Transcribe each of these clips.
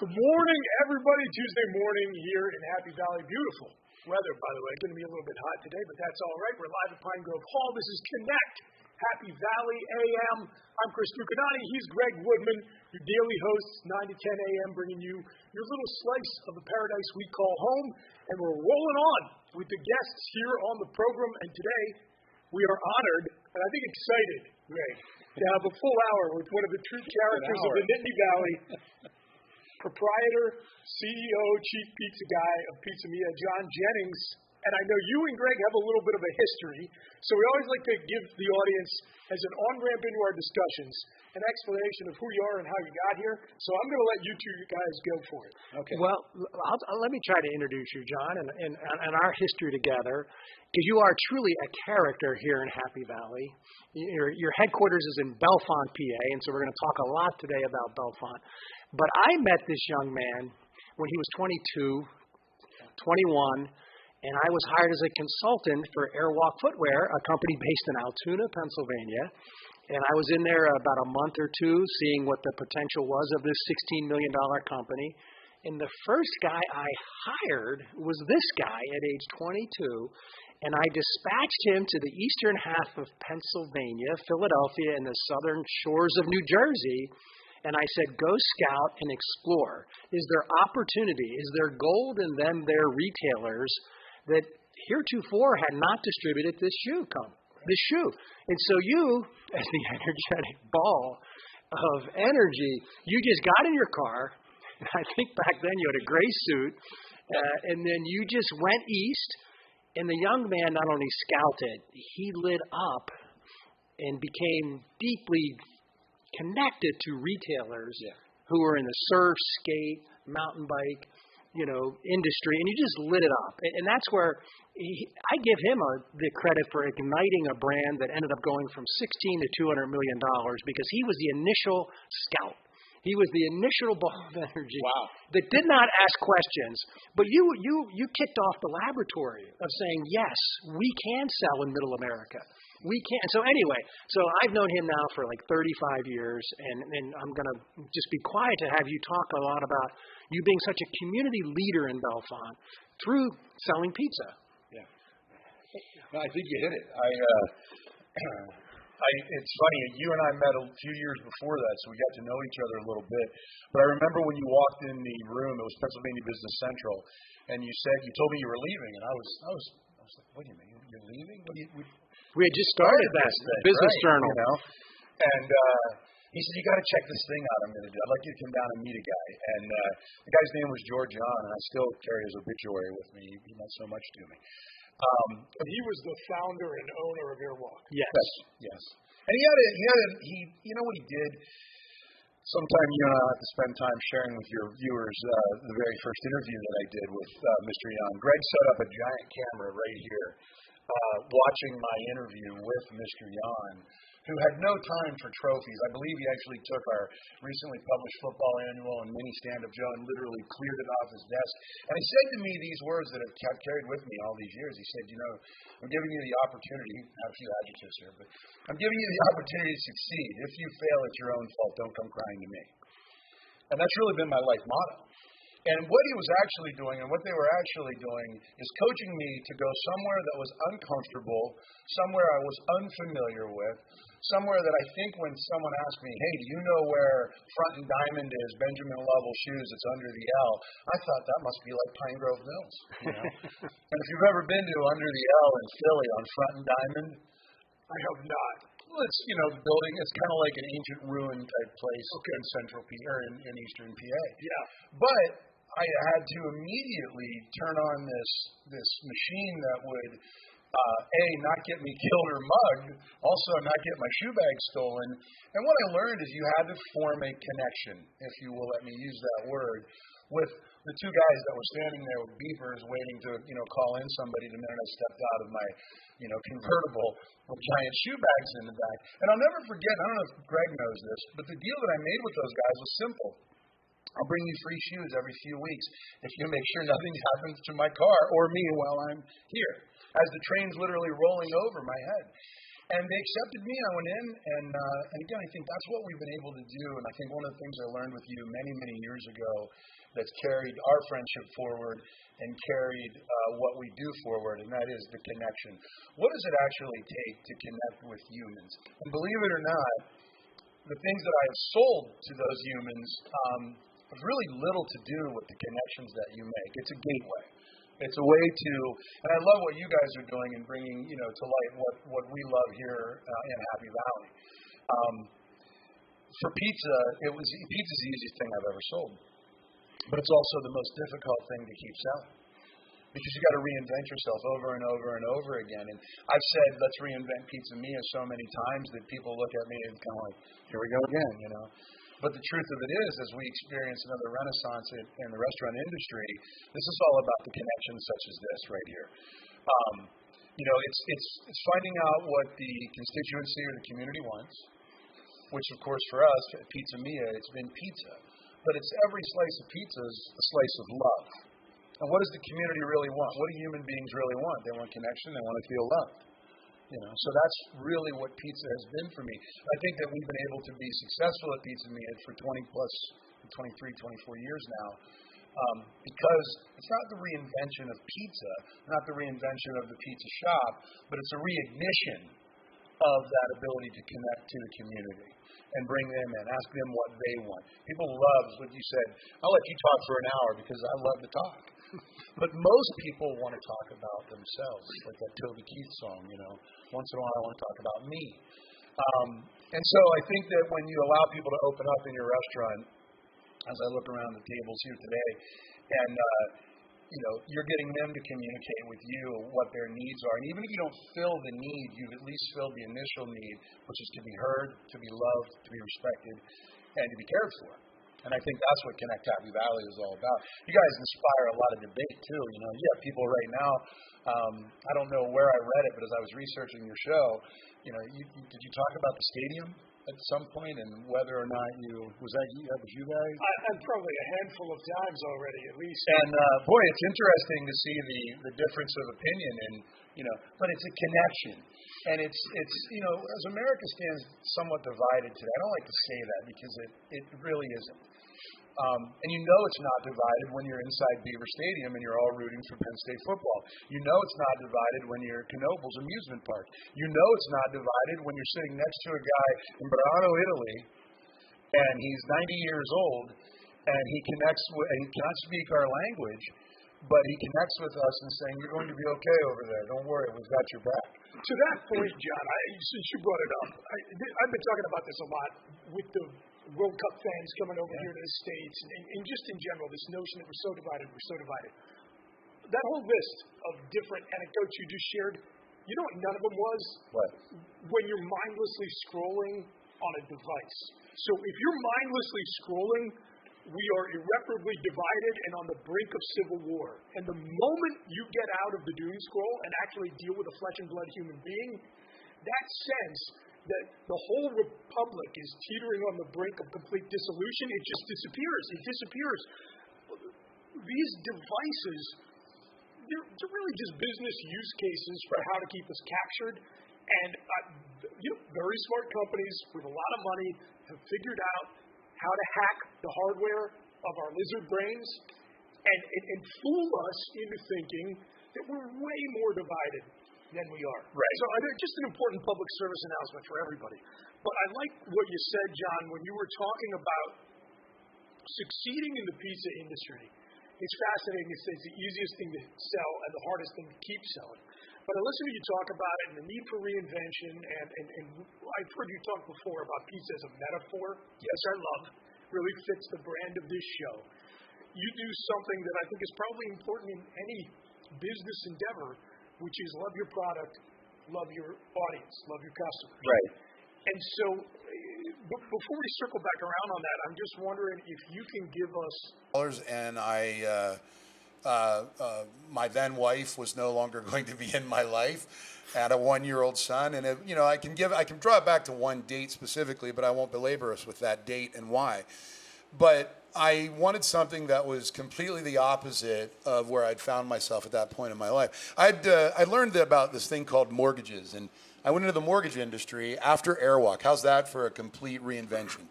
Good morning, everybody. Tuesday morning here in Happy Valley. Beautiful weather, by the way. Going to be a little bit hot today, but that's all right. We're live at Pine Grove Hall. This is Connect, Happy Valley A.M. I'm Buchignani. He's Greg Woodman, your daily host, 9 to 10 a.m., bringing you your little slice of the paradise we call home. And we're rolling on with the guests here on the program. And today, we are honored, and I think excited, Greg, to have a full hour with one of the true characters of the Nittany Valley, proprietor, CEO, chief pizza guy of Pizza Mia, John Jennings. And I know you and Greg have a little bit of a history, so we always like to give the audience, as an on-ramp into our discussions, an explanation of who you are and how you got here. So I'm going to let you two guys go for it. Okay. Well, let me try to introduce you, John, and our history together, because you are truly a character here in Happy Valley. Your headquarters is in Bellefonte, PA, and so we're going to talk a lot today about Bellefonte. But I met this young man when he was 22, 21, and I was hired as a consultant for Airwalk Footwear, a company based in Altoona, Pennsylvania. And I was in there about a month or two, seeing what the potential was of this $16 million company. And the first guy I hired was this guy at age 22, and I dispatched him to the eastern half of Pennsylvania, Philadelphia, and the southern shores of New Jersey. And I said, go scout and explore. Is there opportunity? Is there gold in them there retailers that heretofore had not distributed this shoe? And so you, as the energetic ball of energy, you just got in your car, and I think back then you had a gray suit, and then you just went east, and the young man not only scouted, he lit up and became deeply connected to retailers who were in the surf, skate, mountain bike, industry, and you just lit it up. And that's where I give him the credit for igniting a brand that ended up going from $16 to $200 million because he was the initial scout. He was the initial ball of energy that did not ask questions. But you kicked off the laboratory of saying, yes, we can sell in Middle America. We can. So anyway, I've known him now for like 35 years, and I'm going to just be quiet to have you talk a lot about you being such a community leader in Bellefonte through selling pizza. Yeah. No, I think you hit it. It's funny, you and I met a few years before that, so we got to know each other a little bit. But I remember when you walked in the room, it was Pennsylvania Business Central, and you told me you were leaving, and I was like, what do you mean, you're leaving? We had just started that business journal. And he said, you got to check this thing out I'm going to do. I'd like you to come down and meet a guy. And the guy's name was George John, and I still carry his obituary with me. He meant so much to me. But he was the founder and owner of Airwalk. Yes. And he what he did? Sometime you and I have to spend time sharing with your viewers the very first interview that I did with Mr. Young. Greg set up a giant camera right here, watching my interview with Mr. Young, who had no time for trophies. I believe he actually took our recently published football annual and mini stand-up Joe and literally cleared it off his desk. And he said to me these words that have carried with me all these years. He said, I'm giving you the opportunity, I have a few adjectives here, but I'm giving you the opportunity to succeed. If you fail, it's your own fault. Don't come crying to me. And that's really been my life motto. And what he was actually doing and what they were actually doing is coaching me to go somewhere that was uncomfortable, somewhere I was unfamiliar with, somewhere that I think when someone asked me, hey, do you know where Front and Diamond is, Benjamin Lovell Shoes, it's under the L, I thought that must be like Pine Grove Mills. And if you've ever been to under the L in Philly on Front and Diamond, I have not. Well, it's, the building, it's kind of like an ancient ruin type place in central PA, or in eastern PA. Yeah. But I had to immediately turn on this machine that would, not get me killed or mugged, also not get my shoe bag stolen. And what I learned is you had to form a connection, if you will let me use that word, with the two guys that were standing there with beepers waiting to, call in somebody the minute I stepped out of my, convertible with giant shoe bags in the back. And I'll never forget, I don't know if Greg knows this, but the deal that I made with those guys was simple. I'll bring you free shoes every few weeks if you make sure nothing happens to my car or me while I'm here, as the train's literally rolling over my head. And they accepted me. I went in, and again, I think that's what we've been able to do. And I think one of the things I learned with you many, many years ago that's carried our friendship forward and carried what we do forward, and that is the connection. What does it actually take to connect with humans? And believe it or not, the things that I have sold to those humans have really little to do with the connections that you make. It's a gateway. It's a way to, and I love what you guys are doing and bringing, to light what we love here in Happy Valley. For pizza, pizza's the easiest thing I've ever sold, but it's also the most difficult thing to keep selling because you got to reinvent yourself over and over and over again. And I've said, let's reinvent Pizza Mia so many times that people look at me and kind of like, here we go again, But the truth of it is, as we experience another renaissance in the restaurant industry, this is all about the connections such as this right here. It's finding out what the constituency or the community wants, which of course for us at Pizza Mia, it's been pizza. But it's every slice of pizza is a slice of love. And what does the community really want? What do human beings really want? They want connection. They want to feel loved. So that's really what pizza has been for me. I think that we've been able to be successful at Pizza Mia for 23, 24 years now, because it's not the reinvention of pizza, not the reinvention of the pizza shop, but it's a reignition of that ability to connect to the community and bring them in, ask them what they want. People love what you said. I'll let you talk for an hour because I love to talk. But most people want to talk about themselves, like that Toby Keith song, Once in a while I want to talk about me. And so I think that when you allow people to open up in your restaurant, as I look around the tables here today, and you're getting them to communicate with you what their needs are. And even if you don't fill the need, you've at least filled the initial need, which is to be heard, to be loved, to be respected, and to be cared for. And I think that's what Connect Happy Valley is all about. You guys inspire a lot of debate, too. You have people right now, I don't know where I read it, but as I was researching your show, did you talk about the stadium at some point and whether or not was you guys? I'm probably a handful of times already, at least. And, boy, it's interesting to see the difference of opinion and, but it's a connection. And it's as America stands somewhat divided today, I don't like to say that because it really isn't. And it's not divided when you're inside Beaver Stadium and you're all rooting for Penn State football. It's not divided when you're at Knoebels Amusement Park. It's not divided when you're sitting next to a guy in Burano, Italy, and he's 90 years old, and he cannot speak our language, but he connects with us and saying, you're going to be okay over there. Don't worry, we've got your back. To that point, John, since you brought it up, I've been talking about this a lot with the World Cup fans coming over here to the States, and just in general, this notion that we're so divided. That whole list of different anecdotes you just shared, what none of them was? What? When you're mindlessly scrolling on a device. So if you're mindlessly scrolling, we are irreparably divided and on the brink of civil war. And the moment you get out of the doom scroll and actually deal with a flesh and blood human being, that sense that the whole republic is teetering on the brink of complete dissolution, it just disappears. It disappears. These devices, they're really just business use cases for how to keep us captured. And very smart companies with a lot of money have figured out how to hack the hardware of our lizard brains and fool us into thinking that we're way more divided than we are. Right. So just an important public service announcement for everybody. But I like what you said, John, when you were talking about succeeding in the pizza industry. It's fascinating. It's the easiest thing to sell and the hardest thing to keep selling. But I listen to you talk about it and the need for reinvention, and I've heard you talk before about pizza as a metaphor, which I love. Really fits the brand of this show. You do something that I think is probably important in any business endeavor, which is love your product, love your audience, love your customers. Right. And so before we circle back around on that, I'm just wondering if you can give us... And my then wife was no longer going to be in my life. I had a 1-year-old son, and I can draw it back to one date specifically, but I won't belabor us with that date and why. But I wanted something that was completely the opposite of where I'd found myself at that point in my life. I learned about this thing called mortgages, and I went into the mortgage industry after Airwalk. How's that for a complete reinvention?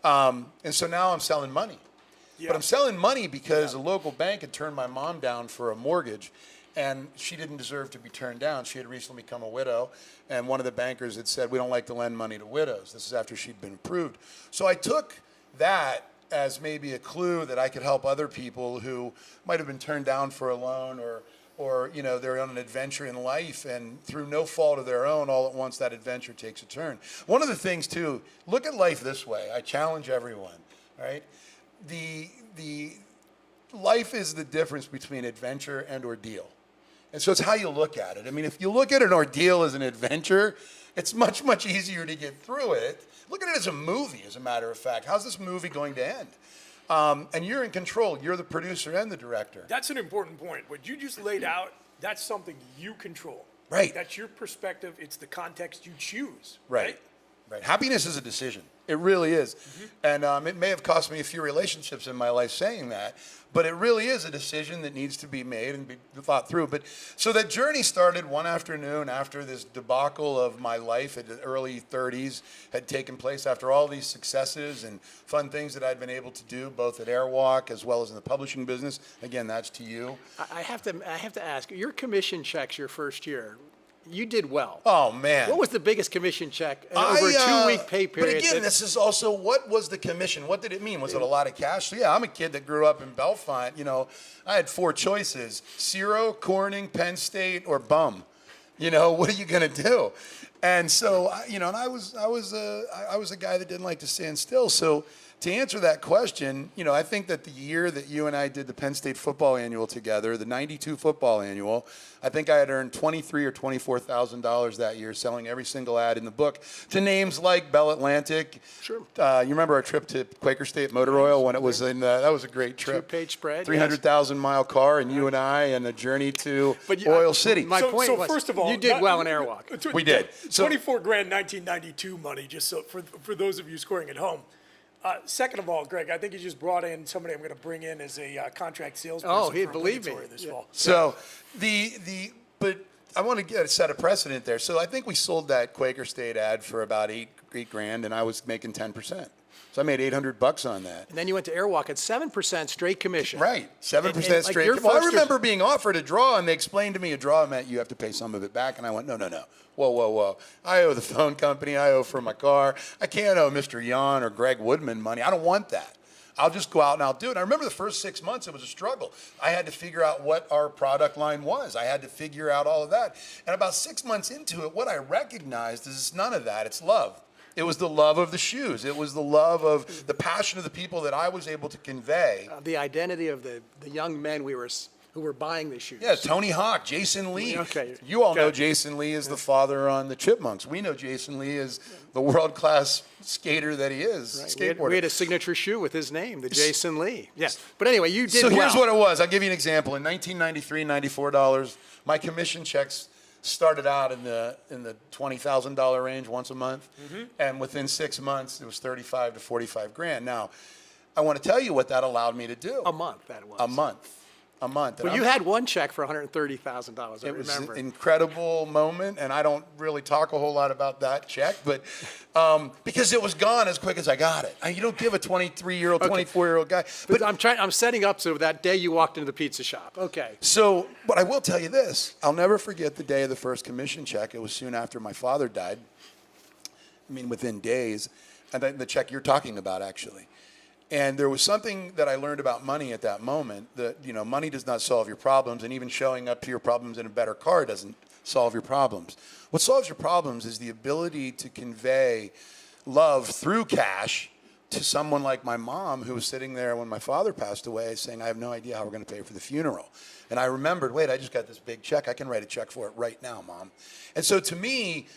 And so now I'm selling money. Yeah. But I'm selling money because a local bank had turned my mom down for a mortgage, and she didn't deserve to be turned down. She had recently become a widow, and one of the bankers had said, we don't like to lend money to widows. This is after she'd been approved. So I took that as maybe a clue that I could help other people who might have been turned down for a loan, or you know, they're on an adventure in life, and through no fault of their own, all at once that adventure takes a turn. One of the things too, look at life this way. I challenge everyone, right? The life is the difference between adventure and ordeal. And so it's how you look at it. I mean, if you look at an ordeal as an adventure, it's much, much easier to get through it. Look at it as a movie, as a matter of fact. How's this movie going to end? And you're in control. You're the producer and the director. That's an important point. What you just laid out, that's something you control. Right. That's your perspective. It's the context you choose. Right. Right. Happiness is a decision. It really is. Mm-hmm. And it may have cost me a few relationships in my life saying that, but it really is a decision that needs to be made and be thought through. But so that journey started one afternoon after this debacle of my life at the early 30s had taken place, after all these successes and fun things that I'd been able to do, both at Airwalk as well as in the publishing business. Again, that's to you. I have to ask, your commission checks your first year, you did well. Oh, man. What was the biggest commission check over a 2-week pay period? But again, this is also, what was the commission? What did it mean? Was it a lot of cash? So, yeah, I'm a kid that grew up in Bellefonte. You know, I had 4 choices: Ciro, Corning, Penn State, or bum. You know, what are you going to do? And so, you know, and I was a guy that didn't like to stand still. So to answer that question, you know, I think that the year that you and I did the Penn State football annual together, the 92 football annual, I think I had earned $23,000 or $24,000 that year selling every single ad in the book to names like Bell Atlantic. Sure. You remember our trip to Quaker State Motor Oil when it was in, that was a great trip. 2-page spread. 300,000 mile car, and you and I, and a journey to Oil City. My point was, first of all, you did well in Airwalk. We did. So, 24 grand 1992 money, just so for those of you scoring at home. Second of all, Greg, I think you just brought in somebody I'm going to bring in as a contract salesperson. Oh, he'd believe me. This fall. So but I want to get a set a precedent there. So I think we sold that Quaker State ad for about $8 grand, and I was making 10%. So I made $800 on that. And then you went to Airwalk at 7% straight commission. Right, 7% straight. Like well, I remember being offered a draw, and they explained to me a draw meant you have to pay some of it back, and I went, no. Whoa. I owe the phone company. I owe for my car. I can't owe Mr. Yon or Greg Woodman money. I don't want that. I'll just go out and I'll do it. I remember the first 6 months, it was a struggle. I had to figure out what our product line was. I had to figure out all of that. And about 6 months into it, what I recognized is it's none of that. It's love. It was the love of the shoes. It was the love of the passion of the people that I was able to convey. The identity of the young men who were buying the shoes. Yeah, Tony Hawk, Jason Lee. Okay. You all know Jason Lee is the father on the Chipmunks. We know Jason Lee is the world-class skater that he is, right. skateboarder. We had a signature shoe with his name, the Jason Lee. Yes. But anyway, you did So well. here's what it was. I'll give you an example. In 1993, $94, my commission checks started out in the $20,000 range once a month, and within 6 months, it was 35 to 45 grand. Now, I want to tell you what that allowed me to do. A month, that was. A month. But you had one check for $130,000, I remember. It was an incredible moment, and I don't really talk a whole lot about that check, but because it was gone as quick as I got it. You don't give a 23-year-old, 24-year-old guy. But I'm setting up so that day you walked into the pizza shop. Okay. So, but I will tell you this. I'll never forget the day of the first commission check. It was soon after my father died. I mean, within days. And the check you're talking about, actually. And there was something that I learned about money at that moment, that, you know, money does not solve your problems, and even showing up to your problems in a better car doesn't solve your problems. What solves your problems is the ability to convey love through cash to someone like my mom, who was sitting there when my father passed away saying, I have no idea how we're going to pay for the funeral. And I remembered, wait, I just got this big check. I can write a check for it right now, Mom. And so to me,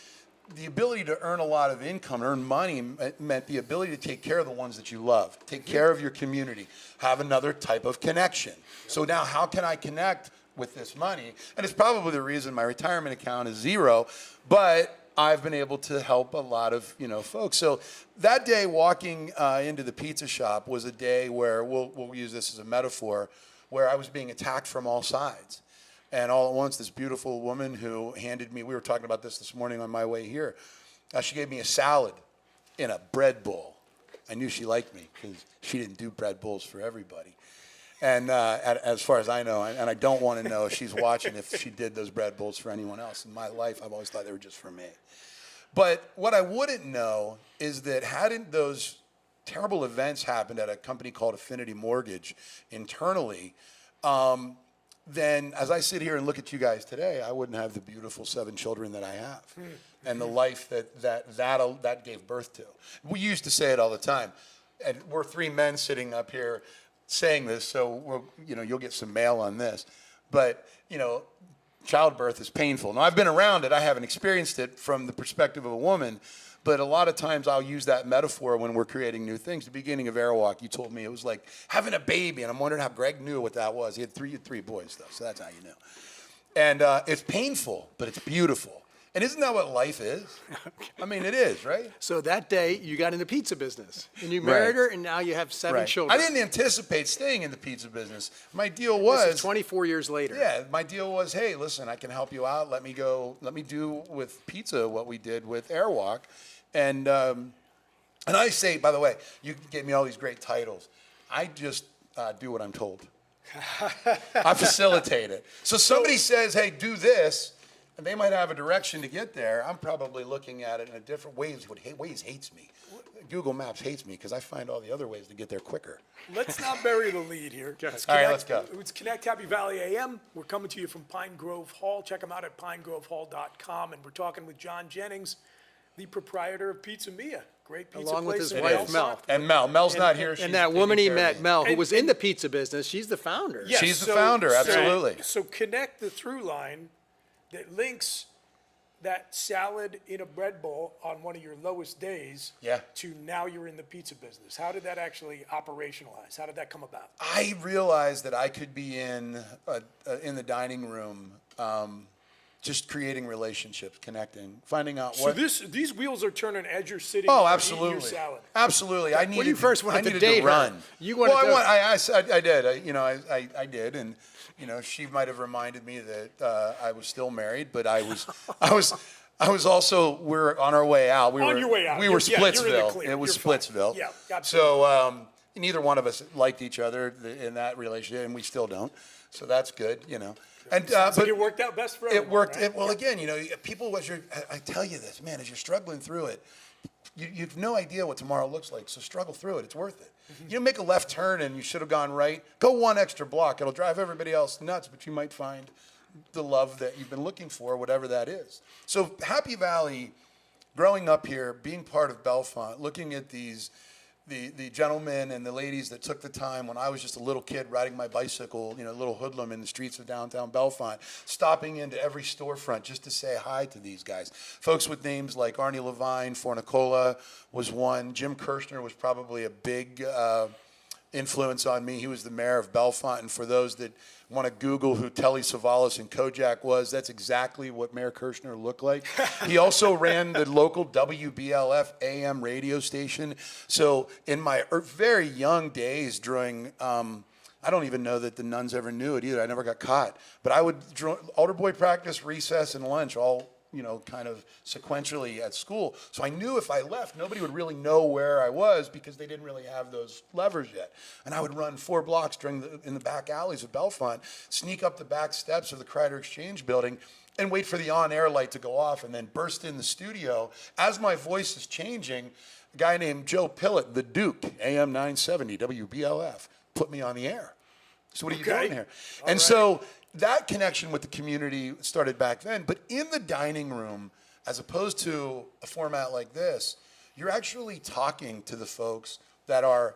the ability to earn a lot of income, earn money, meant the ability to take care of the ones that you love, take care of your community, have another type of connection. So now how can I connect with this money? And it's probably the reason my retirement account is zero, but I've been able to help a lot of, you know, folks. So that day walking into the pizza shop was a day where, we'll use this as a metaphor, where I was being attacked from all sides. And all at once, this beautiful woman who handed me, we were talking about this morning on my way here, she gave me a salad in a bread bowl. I knew she liked me because she didn't do bread bowls for everybody. And as far as I know, and I don't want to know if she's watching, if she did those bread bowls for anyone else. In my life, I've always thought they were just for me. But what I wouldn't know is that hadn't those terrible events happened at a company called Affinity Mortgage internally, then as I sit here and look at you guys today, I wouldn't have the beautiful 7 children that I have and the life that gave birth to. We used to say it all the time, and we're 3 men sitting up here saying this, so you'll get some mail on this, but childbirth is painful. Now I've been around it, I haven't experienced it from the perspective of a woman. But a lot of times I'll use that metaphor when we're creating new things. The beginning of Airwalk, you told me it was like having a baby, and I'm wondering how Greg knew what that was. He had three boys, though, so that's how you knew. And it's painful, but it's beautiful. And isn't that what life is? I mean, it is, right? So that day, you got in the pizza business, and you married her, and now you have 7 children. I didn't anticipate staying in the pizza business. My deal was... This is 24 years later. Yeah, my deal was, hey, listen, I can help you out. Let me do with pizza what we did with Airwalk. And I say, by the way, you gave me all these great titles. I just do what I'm told. I facilitate it. So somebody says, hey, do this, and they might have a direction to get there. I'm probably looking at it in a different ways. Waze hates me. Google Maps hates me because I find all the other ways to get there quicker. Let's not bury the lead here. All right, let's go. It's Connect Happy Valley A.M. We're coming to you from Pine Grove Hall. Check them out at pinegrovehall.com. And we're talking with John Jennings, the proprietor of Pizza Mia. Great pizza Along with place his in wife, Belmont. Mel. And Mel's not here. And that woman he met, Mel, who was in the pizza business, she's the founder. Yes, She's the founder, absolutely. So connect the through line that links that salad in a bread bowl on one of your lowest days to now you're in the pizza business. How did that actually operationalize? How did that come about? I realized that I could be in the dining room just creating relationships, connecting, finding out what... So these wheels are turning as you're sitting Oh, eating absolutely. your salad. Absolutely. I needed, When you first wanted to date her, run. you wanted I did. I did. And, she might have reminded me that I was still married, but I was also, we're on our way out. On your way out. We were You're in the Splitsville. clear. It was You're Splitsville. fine. Yeah, absolutely. So neither one of us liked each other in that relationship, and we still don't. So that's good, And Sounds but like it worked out best for everyone. it worked. Right? Well, again, people. I tell you this, man. As you're struggling through it, you have no idea what tomorrow looks like. So struggle through it. It's worth it. Make a left turn and you should have gone right. Go 1 extra block. It'll drive everybody else nuts, but you might find the love that you've been looking for, whatever that is. So Happy Valley, growing up here, being part of Bellefonte, looking at these. The gentlemen and the ladies that took the time when I was just a little kid riding my bicycle, a little hoodlum in the streets of downtown Bellefonte, stopping into every storefront just to say hi to these guys. Folks with names like Arnie Levine, Fornicola was one. Jim Kirshner was probably a big influence on me. He was the mayor of Bellefonte, and for those that want to Google who Telly Savalas and Kojak was, that's exactly what Mayor Kirshner looked like. He also ran the local WBLF A.M. radio station. So in my very young days during, I don't even know that the nuns ever knew it either. I never got caught. But I would, altar boy practice, recess, and lunch all kind of sequentially at school. So I knew if I left, nobody would really know where I was because they didn't really have those levers yet. And I would run 4 blocks in the back alleys of Bellefonte, sneak up the back steps of the Kreider Exchange building, and wait for the on-air light to go off and then burst in the studio. As my voice is changing, a guy named Joe Pillett, the Duke, AM 970, WBLF, put me on the air. So what are you doing here? And so that connection with the community started back then. But in the dining room, as opposed to a format like this, you're actually talking to the folks that are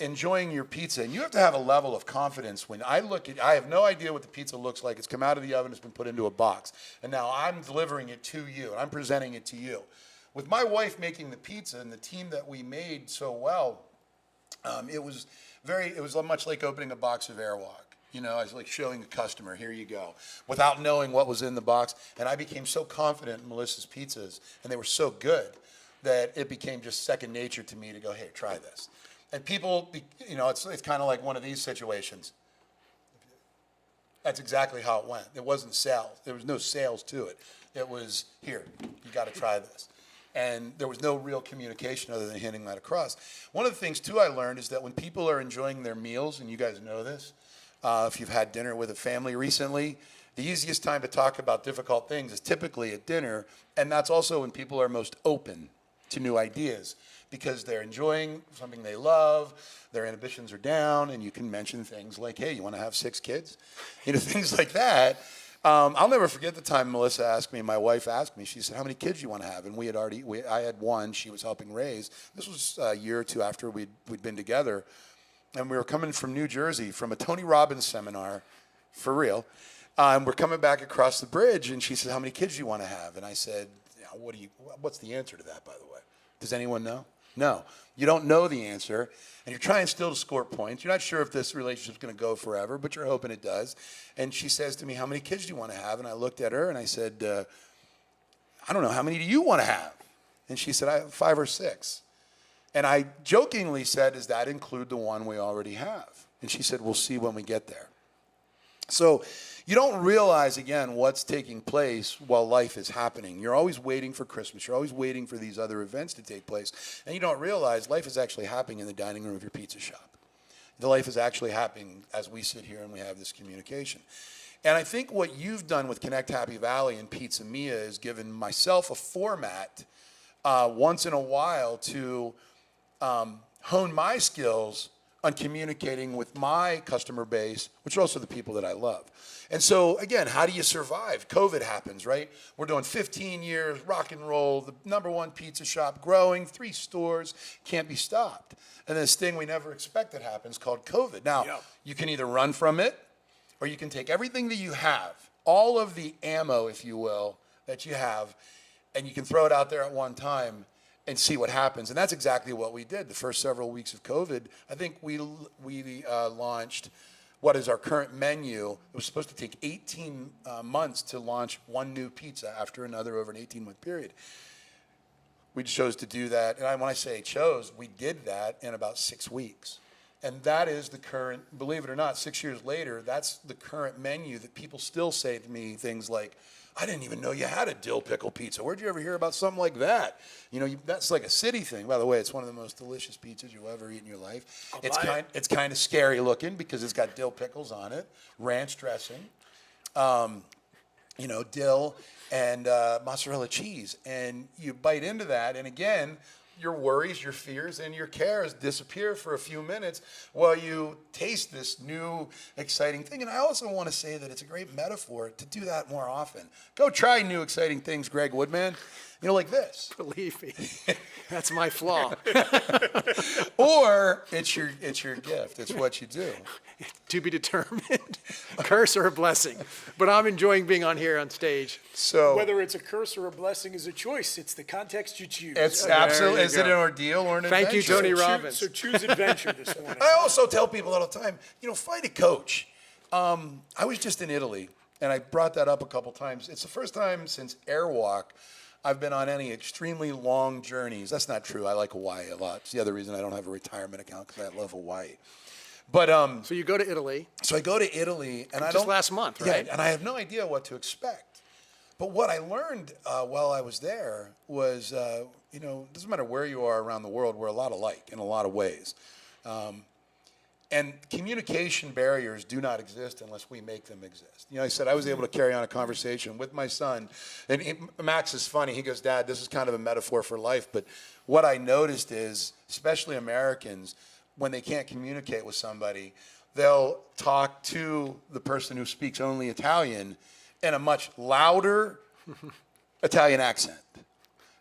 enjoying your pizza. And you have to have a level of confidence when I have no idea what the pizza looks like. It's come out of the oven, it's been put into a box. And now I'm delivering it to you, and I'm presenting it to you. With my wife making the pizza and the team that we made so well, it was much like opening a box of Airwalk. I was like showing the customer, here you go, without knowing what was in the box. And I became so confident in Melissa's pizzas, and they were so good that it became just second nature to me to go, hey, try this. And people, it's kind of like one of these situations. That's exactly how it went. It wasn't sales. There was no sales to it. It was, here, you got to try this. And there was no real communication other than handing that across. One of the things, too, I learned is that when people are enjoying their meals, and you guys know this, if you've had dinner with a family recently, the easiest time to talk about difficult things is typically at dinner, and that's also when people are most open to new ideas because they're enjoying something they love, their inhibitions are down, and you can mention things like, hey, you want to have 6 kids? Things like that. I'll never forget the time Melissa asked me, my wife asked me, she said, how many kids do you want to have? And I had 1 she was helping raise. This was a year or 2 after we'd been together. And we were coming from New Jersey from a Tony Robbins seminar, for real. We're coming back across the bridge, and she said, how many kids do you want to have? And I said, what's the answer to that, by the way? Does anyone know? No. You don't know the answer, and you're trying still to score points. You're not sure if this relationship's going to go forever, but you're hoping it does. And she says to me, how many kids do you want to have? And I looked at her, and I said, I don't know, how many do you want to have? And she said, I have 5 or 6. And I jokingly said, does that include the one we already have? And she said, we'll see when we get there. So you don't realize, again, what's taking place while life is happening. You're always waiting for Christmas. You're always waiting for these other events to take place. And you don't realize life is actually happening in the dining room of your pizza shop. The life is actually happening as we sit here and we have this communication. And I think what you've done with Connect Happy Valley and Pizza Mia is given myself a format once in a while to hone my skills on communicating with my customer base, which are also the people that I love. And so, again, how do you survive? COVID happens, right? We're doing 15 years, rock and roll, the #1 pizza shop, growing, 3 stores, can't be stopped. And this thing we never expected happens called COVID. Now, you can either run from it, or you can take everything that you have, all of the ammo, if you will, that you have, and you can throw it out there at one time and see what happens. And that's exactly what we did. The first several weeks of COVID, I think we launched what is our current menu. It was supposed to take 18 months to launch 1 new pizza after another over an 18-month period. We chose to do that. And when I say chose, we did that in about 6 weeks. And that is the current, believe it or not, 6 years later, that's the current menu that people still say to me things like, I didn't even know you had a dill pickle pizza. Where'd you ever hear about something like that? That's like a city thing. By the way, it's one of the most delicious pizzas you'll ever eat in your life. It's kind of scary looking because it's got dill pickles on it, ranch dressing, dill, and mozzarella cheese. And you bite into that, and again, your worries, your fears, and your cares disappear for a few minutes while you taste this new, exciting thing. And I also want to say that it's a great metaphor to do that more often. Go try new, exciting things, Greg Woodman. Like this. Believe me, that's my flaw. Or it's your gift. It's what you do. To be determined, curse or a blessing. But I'm enjoying being on here on stage. So whether it's a curse or a blessing is a choice. It's the context you choose. It's absolutely. Is it an ordeal or an adventure? Thank you, Tony Robbins. So choose adventure this morning. I also tell people all the time, find a coach. I was just in Italy, and I brought that up a couple times. It's the first time since Airwalk I've been on any extremely long journeys. That's not true. I like Hawaii a lot. It's the other reason I don't have a retirement account, because I love Hawaii. But so you go to Italy. So I go to Italy, and just last month, right? Yeah, and I have no idea what to expect. But what I learned while I was there was, it doesn't matter where you are around the world, we're a lot alike in a lot of ways. And communication barriers do not exist unless we make them exist. I said I was able to carry on a conversation with my son. And Max is funny. He goes, Dad, this is kind of a metaphor for life. But what I noticed is, especially Americans, when they can't communicate with somebody, they'll talk to the person who speaks only Italian in a much louder Italian accent.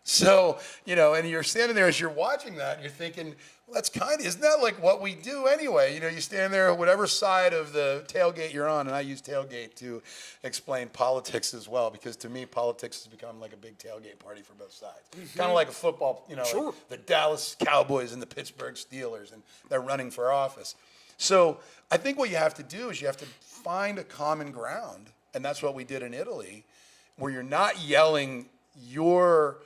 So, and you're standing there as you're watching that, and you're thinking, well, isn't that like what we do anyway? You stand there, whatever side of the tailgate you're on, and I use tailgate to explain politics as well, because to me, politics has become like a big tailgate party for both sides. Mm-hmm. Kind of like a football, Sure. like the Dallas Cowboys and the Pittsburgh Steelers, and they're running for office. So I think what you have to do is you have to find a common ground, and that's what we did in Italy, where you're not yelling your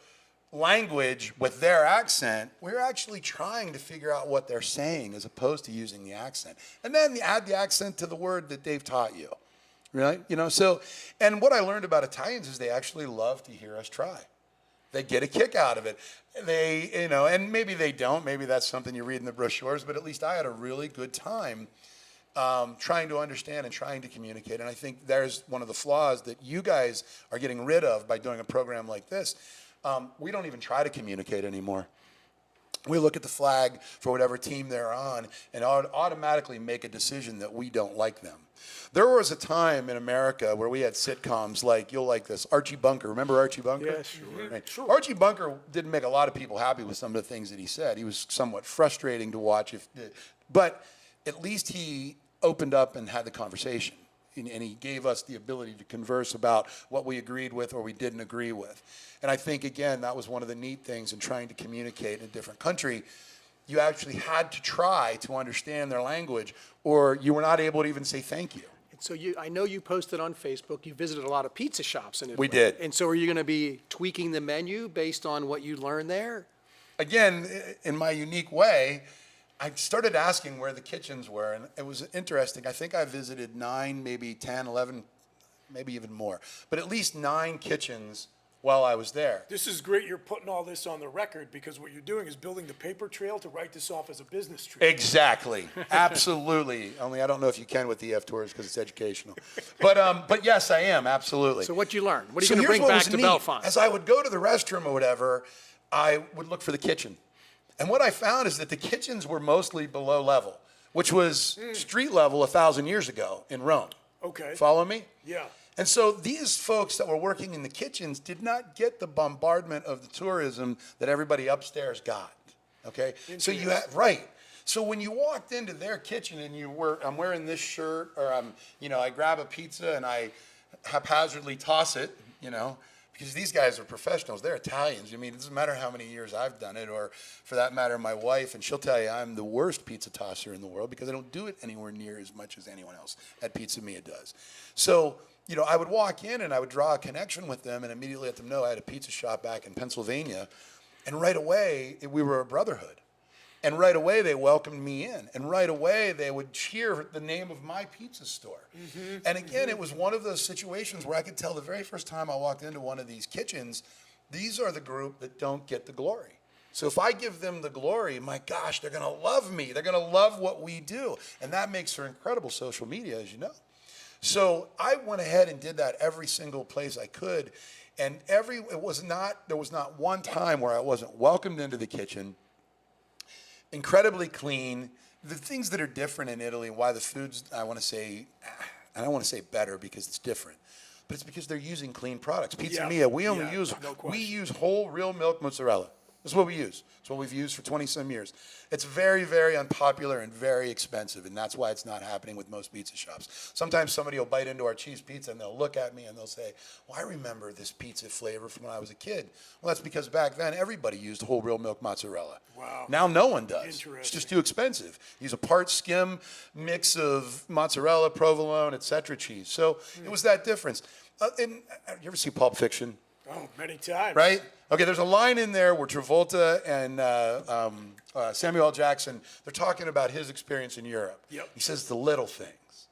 language with their accent. We're actually trying to figure out what they're saying as opposed to using the accent. And then add the accent to the word that they've taught you. right? So, and what I learned about Italians is they actually love to hear us try. They get a kick out of it. And maybe they don't. Maybe that's something you read in the brochures, but at least I had a really good time trying to understand and trying to communicate. And I think there's one of the flaws that you guys are getting rid of by doing a program like this. We don't even try to communicate anymore. We look at the flag for whatever team they're on and automatically make a decision that we don't like them. There was a time in America where we had sitcoms like, you'll like this, Archie Bunker. Remember Archie Bunker? Yes, sure. Right. Sure. Archie Bunker didn't make a lot of people happy with some of the things that he said. He was somewhat frustrating to watch, but at least he opened up and had the conversation. And he gave us the ability to converse about what we agreed with or we didn't agree with. And I think, again, that was one of the neat things in trying to communicate in a different country. You actually had to try to understand their language, or you were not able to even say thank you. So I know you posted on Facebook, you visited a lot of pizza shops in Italy. We did. And so are you going to be tweaking the menu based on what you learned there? Again, in my unique way, I started asking where the kitchens were, and it was interesting. I think I visited 9, maybe 10, 11, maybe even more, but at least 9 kitchens while I was there. This is great you're putting all this on the record, because what you're doing is building the paper trail to write this off as a business trip. Exactly. Absolutely. Only I don't know if you can with the EF tours because it's educational. But yes, I am. Absolutely. So what'd you learn? What are you going to bring back to Belfont? As I would go to the restroom or whatever, I would look for the kitchen. And what I found is that the kitchens were mostly below level, which was street level 1,000 years ago in Rome. Okay. Follow me? Yeah. And so these folks that were working in the kitchens did not get the bombardment of the tourism that everybody upstairs got. Okay? So you had, right. So when you walked into their kitchen and I'm wearing this shirt, or I grab a pizza and I haphazardly toss it, because these guys are professionals. They're Italians. I mean, it doesn't matter how many years I've done it, or for that matter, my wife, and she'll tell you I'm the worst pizza tosser in the world because I don't do it anywhere near as much as anyone else at Pizza Mia does. So, I would walk in and I would draw a connection with them and immediately let them know I had a pizza shop back in Pennsylvania. And right away, we were a brotherhood. And right away, they welcomed me in. And right away, they would cheer the name of my pizza store. Mm-hmm. And again, it was one of those situations where I could tell the very first time I walked into one of these kitchens, these are the group that don't get the glory. So if I give them the glory, my gosh, they're going to love me. They're going to love what we do. And that makes for incredible social media, as you know. So I went ahead and did that every single place I could. And there was not one time where I wasn't welcomed into the kitchen, incredibly clean. The things that are different in Italy, why the food's, I don't want to say better because it's different, but it's because they're using clean products. Pizza Mia, we use whole real milk mozzarella. That's what we use. It's what we've used for 20-some years. It's very, very unpopular and very expensive, and that's why it's not happening with most pizza shops. Sometimes somebody will bite into our cheese pizza, and they'll look at me, and they'll say, well, I remember this pizza flavor from when I was a kid. Well, that's because back then, everybody used whole real milk mozzarella. Wow. Now no one does. It's just too expensive. Use a part skim mix of mozzarella, provolone, etc. cheese. So it was that difference. You ever see Pulp Fiction? Oh, many times. Right? Okay, there's a line in there where Travolta and Samuel L. Jackson, they're talking about his experience in Europe. Yep. He says the little things.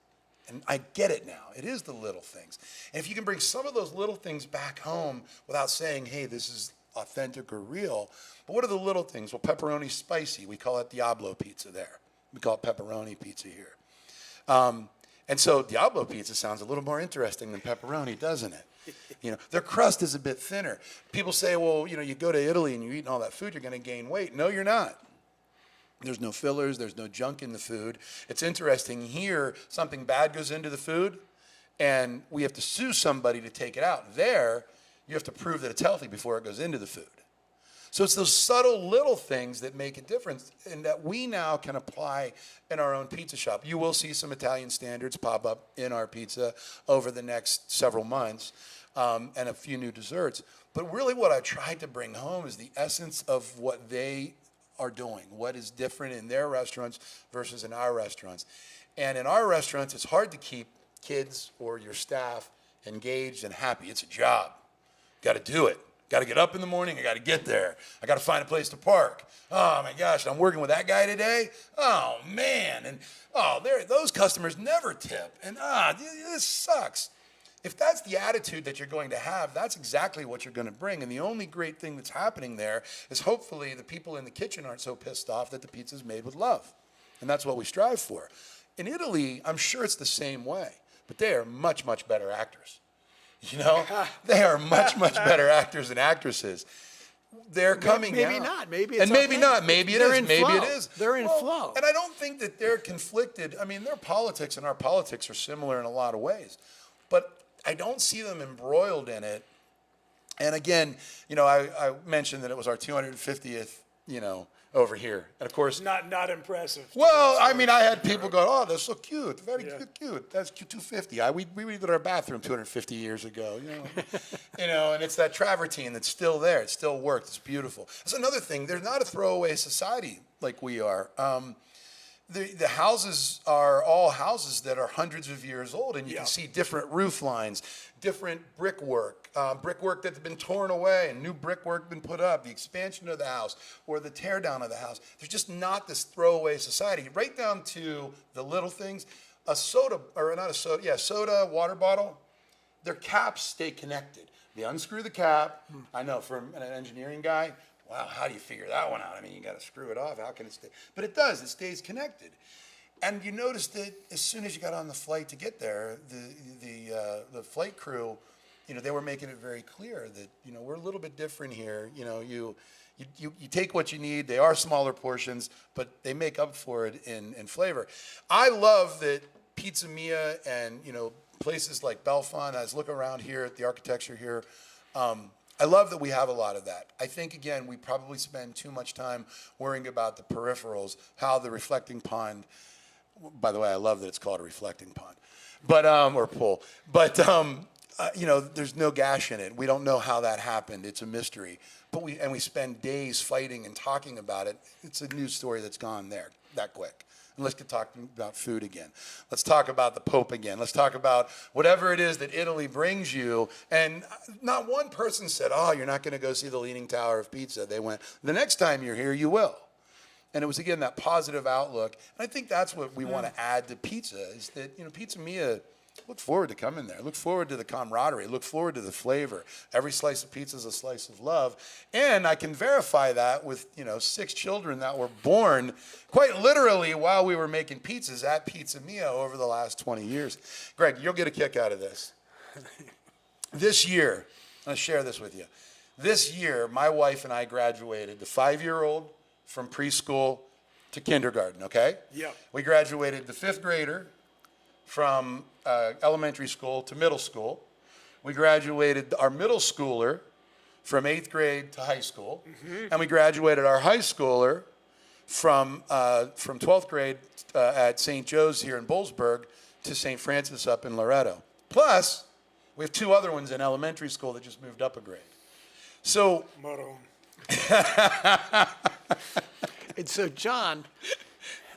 And I get it now. It is the little things. And if you can bring some of those little things back home without saying, hey, this is authentic or real. But what are the little things? Well, pepperoni's spicy. We call it Diablo pizza there. We call it pepperoni pizza here. And so Diablo pizza sounds a little more interesting than pepperoni, doesn't it? Their crust is a bit thinner. People say, well, you go to Italy and you're eating all that food, you're going to gain weight. No, you're not. There's no fillers. There's no junk in the food. It's interesting. Here, something bad goes into the food, and we have to sue somebody to take it out. There, you have to prove that it's healthy before it goes into the food. So it's those subtle little things that make a difference and that we now can apply in our own pizza shop. You will see some Italian standards pop up in our pizza over the next several months, and a few new desserts. But really what I tried to bring home is the essence of what they are doing, what is different in their restaurants versus in our restaurants. And in our restaurants, it's hard to keep kids or your staff engaged and happy. It's a job. Got to do it. Got to get up in the morning. I got to get there. I got to find a place to park. Oh my gosh, I'm working with that guy today. Oh man, and those customers never tip, and this sucks. If that's the attitude that you're going to have, that's exactly what you're going to bring. And the only great thing that's happening there is hopefully the people in the kitchen aren't so pissed off that the pizza's made with love. And that's what we strive for. In Italy, I'm sure it's the same way, but they are much, much better actors. You know, they are much, much better actors and actresses. They're coming out. Maybe not. Maybe it's and maybe not. Maybe it is. Maybe it is. They're in flow. And I don't think that they're conflicted. I mean, their politics and our politics are similar in a lot of ways. But I don't see them embroiled in it. And again, I mentioned that it was our 250th, over here. And of course, not impressive. Well, I mean, I had people go, "Oh, that's so cute, very cute. That's 250." We redid our bathroom 250 years ago, and it's that travertine that's still there. It still works. It's beautiful. That's another thing. They're not a throwaway society like we are. The houses are all houses that are hundreds of years old, and you can see different roof lines, different brickwork that's been torn away and new brickwork been put up, the expansion of the house or the tear down of the house. There's just not this throwaway society, right down to the little things. Soda, water bottle, their caps stay connected. They unscrew the cap. I know, from an engineering guy, wow, how do you figure that one out? I mean, you got to screw it off. How can it stay? But it does. It stays connected. And you notice that as soon as you got on the flight to get there, the flight crew, they were making it very clear that, we're a little bit different here. You take what you need. They are smaller portions, but they make up for it in flavor. I love that Pizza Mia and, places like Belfont, as I look around here at the architecture here, I love that we have a lot of that. I think, again, we probably spend too much time worrying about the peripherals, how the reflecting pond, by the way, I love that it's called a reflecting pond, but or pool. But, there's no gash in it. We don't know how that happened. It's a mystery. But we spend days fighting and talking about it. It's a news story that's gone there that quick. And let's get talking about food again. Let's talk about the Pope again. Let's talk about whatever it is that Italy brings you. And not one person said, "Oh, you're not going to go see the Leaning Tower of Pizza." They went, "The next time you're here, you will." And it was, again, that positive outlook. And I think that's what we want to add to pizza is that, Pizza Mia, look forward to coming there. Look forward to the camaraderie. Look forward to the flavor. Every slice of pizza is a slice of love. And I can verify that with, 6 children that were born quite literally while we were making pizzas at Pizza Mia over the last 20 years. Greg, you'll get a kick out of this. This year, I'll share this with you. This year, my wife and I graduated the 5-year-old from preschool to kindergarten, okay? Yeah. We graduated the 5th grader from elementary school to middle school. We graduated our middle schooler from 8th grade to high school. Mm-hmm. And we graduated our high schooler from 12th grade at St. Joe's here in Boalsburg to St. Francis up in Loretto. Plus, we have 2 other ones in elementary school that just moved up a grade. So... And so, John,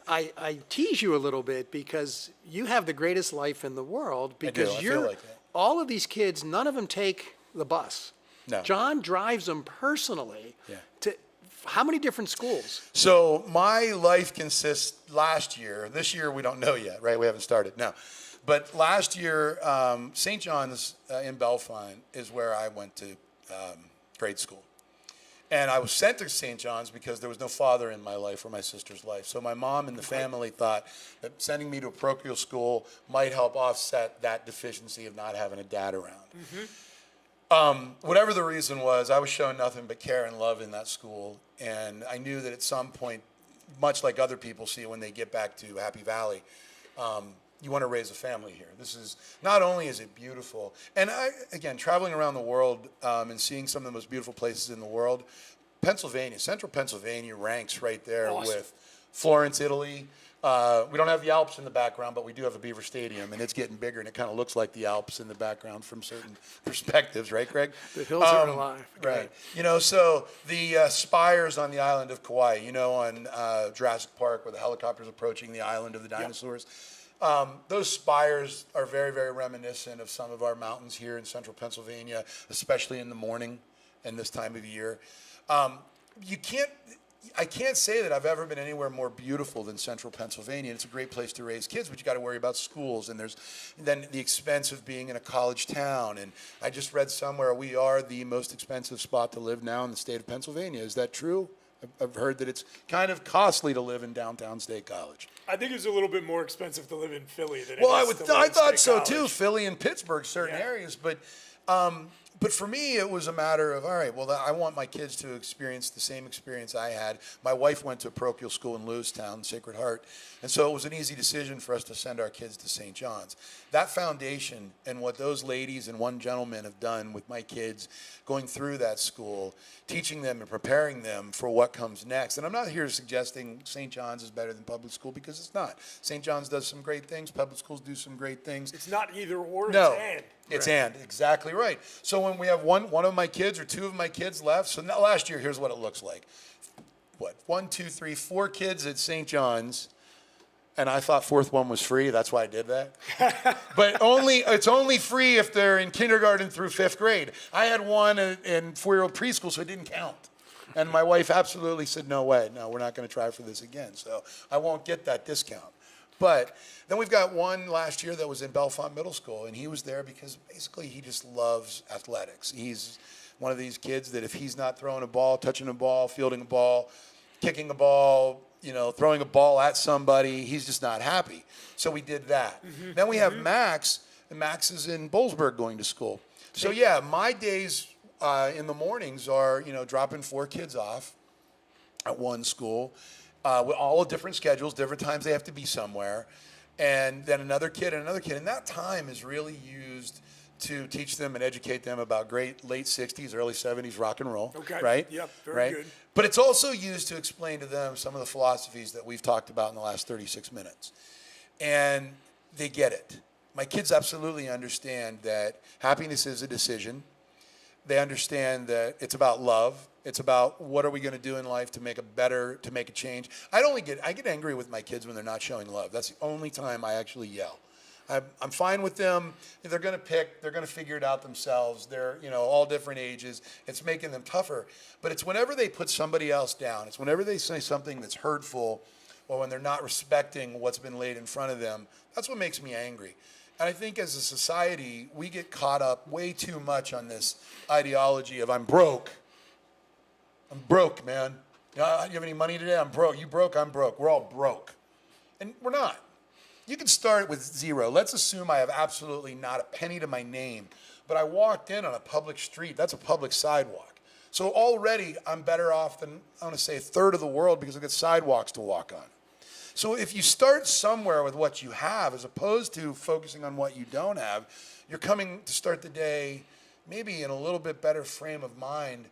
I tease you a little bit because you have the greatest life in the world because I feel like that. All of these kids, none of them take the bus. No. John drives them personally to how many different schools? So my life consists this year we don't know yet, right? We haven't started, no. But last year, St. John's in Belfont is where I went to grade school. And I was sent to St. John's because there was no father in my life or my sister's life. So my mom and the family thought that sending me to a parochial school might help offset that deficiency of not having a dad around. Mm-hmm. Whatever the reason was, I was shown nothing but care and love in that school. And I knew that at some point, much like other people see when they get back to Happy Valley, you want to raise a family here. This is, not only is it beautiful, and again, traveling around the world and seeing some of the most beautiful places in the world, central Pennsylvania ranks right there with Florence, Italy. We don't have the Alps in the background, but we do have a Beaver Stadium, and it's getting bigger, and it kind of looks like the Alps in the background from certain perspectives, right, Greg? The hills are alive. Right. So the spires on the island of Kauai, on Jurassic Park where the helicopter's approaching the island of the dinosaurs. Yep. Those spires are very, very reminiscent of some of our mountains here in central Pennsylvania, especially in the morning in this time of year. I can't say that I've ever been anywhere more beautiful than central Pennsylvania. It's a great place to raise kids, but you got to worry about schools, and there's then the expense of being in a college town. And I just read somewhere we are the most expensive spot to live now in the state of Pennsylvania. Is that true? I've heard that it's kind of costly to live in downtown State College. I think it's a little bit more expensive to live in Philly than Well, it is to live I in thought State so College. too. Philly and Pittsburgh, certain areas, but for me, it was a matter of, all right, well, I want my kids to experience the same experience I had. My wife went to a parochial school in Lewistown, Sacred Heart, and so it was an easy decision for us to send our kids to St. John's. That foundation and what those ladies and one gentleman have done with my kids going through that school, teaching them and preparing them for what comes next. And I'm not here suggesting St. John's is better than public school, because it's not. St. John's does some great things. Public schools do some great things. It's not either or, No. it's and. It's and, exactly right. So when we have one of my kids or two of my kids left, so now last year, here's what it looks like. 4 kids at St. John's, and I thought fourth one was free. That's why I did that. But it's only free if they're in kindergarten through 5th grade. I had one in 4-year-old preschool, so it didn't count. And my wife absolutely said, no way, no, we're not going to try for this again. So I won't get that discount. But then we've got one last year that was in Bellefonte Middle School, and he was there because basically he just loves athletics. He's one of these kids that if he's not throwing a ball, touching a ball, fielding a ball, kicking a ball, throwing a ball at somebody, he's just not happy. So we did that. Then we have Max, and Max is in Boalsburg going to school. So yeah, my days in the mornings are, dropping 4 kids off at one school, with all different schedules, different times they have to be somewhere, and then another kid and another kid. And that time is really used to teach them and educate them about great late 60s, early 70s rock and roll. Okay. Right? Yep, very right? good. But it's also used to explain to them some of the philosophies that we've talked about in the last 36 minutes. And they get it. My kids absolutely understand that happiness is a decision. They understand that it's about love. It's about what are we going to do in life to make a change. I get angry with my kids when they're not showing love. That's the only time I actually yell. I'm fine with them. They're going to they're going to figure it out themselves. They're, all different ages. It's making them tougher. But it's whenever they put somebody else down. It's whenever they say something that's hurtful, or when they're not respecting what's been laid in front of them. That's what makes me angry. And I think as a society, we get caught up way too much on this ideology of I'm broke. I'm broke, man. You have any money today? I'm broke. You broke? I'm broke. We're all broke. And we're not. You can start with 0. Let's assume I have absolutely not a penny to my name, but I walked in on a public street. That's a public sidewalk. So already I'm better off than, I want to say, a third of the world because I've got sidewalks to walk on. So if you start somewhere with what you have, as opposed to focusing on what you don't have, you're coming to start the day maybe in a little bit better frame of mind,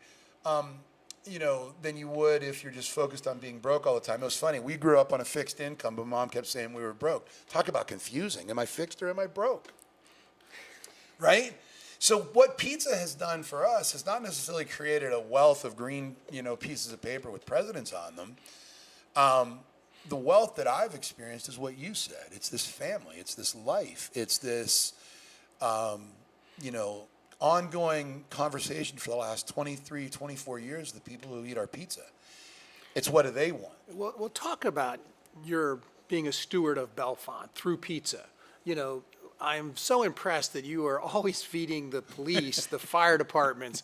than you would if you're just focused on being broke all the time. It was funny. We grew up on a fixed income, but Mom kept saying we were broke. Talk about confusing. Am I fixed or am I broke? Right? So what pizza has done for us has not necessarily created a wealth of green, pieces of paper with presidents on them. The wealth that I've experienced is what you said. It's this family. It's this life. It's this, ongoing conversation for the last 23, 24 years, the people who eat our pizza. It's what do they want? Well, we'll talk about your being a steward of Bellefonte through pizza. I'm so impressed that you are always feeding the police, the fire departments.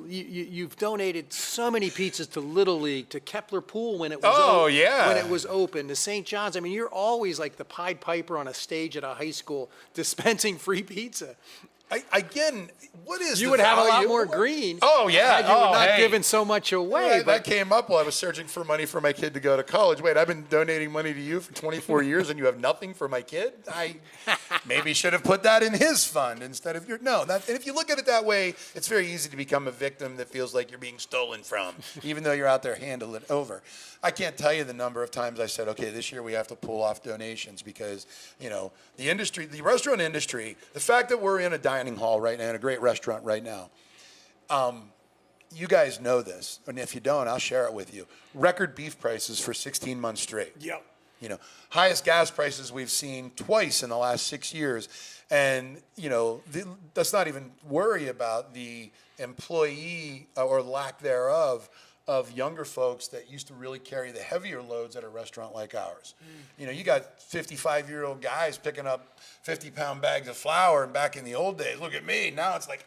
You've donated so many pizzas to Little League, to Kepler Pool when it was when it was open, to St. John's. I mean, you're always like the Pied Piper on a stage at a high school dispensing free pizza. What is you would have a lot more green. Oh, yeah. Had you not given so much away. Yeah, that came up while I was searching for money for my kid to go to college. Wait, I've been donating money to you for 24 years and you have nothing for my kid? I maybe should have put that in his fund instead of your. No, and if you look at it that way, it's very easy to become a victim that feels like you're being stolen from, even though you're out there handling it over. I can't tell you the number of times I said, okay, this year we have to pull off donations because, the industry, the restaurant industry, the fact that we're in a dining hall right now, in a great restaurant right now, you guys know this. And if you don't, I'll share it with you. Record beef prices for 16 months straight. Yep. Highest gas prices we've seen twice in the last 6 years. And, let's not even worry about the employee or lack thereof of younger folks that used to really carry the heavier loads at a restaurant like ours. You got 55-year-old guys picking up 50-pound bags of flour, and back in the old days, look at me. Now it's like,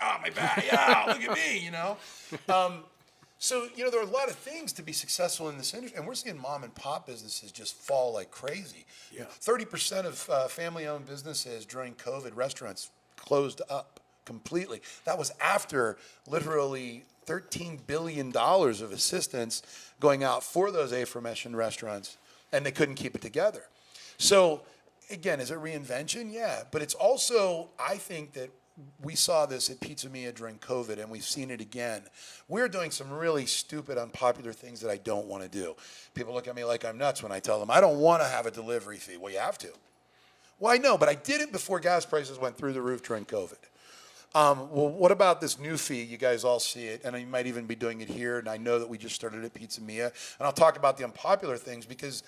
my bag, look at me, So, there are a lot of things to be successful in this industry, and we're seeing mom and pop businesses just fall like crazy. 30% of family-owned businesses during COVID, restaurants closed up completely. That was after literally $13 billion of assistance going out for those aforementioned restaurants, and they couldn't keep it together. So, again, is it reinvention? Yeah, but it's also, I think that we saw this at Pizza Mia during COVID, and we've seen it again. We're doing some really stupid, unpopular things that I don't want to do. People look at me like I'm nuts when I tell them, I don't want to have a delivery fee. Well, you have to. Well, I know, but I did it before gas prices went through the roof during COVID. Well, what about this new fee? You guys all see it, and you might even be doing it here, and I know that we just started at Pizza Mia. And I'll talk about the unpopular things because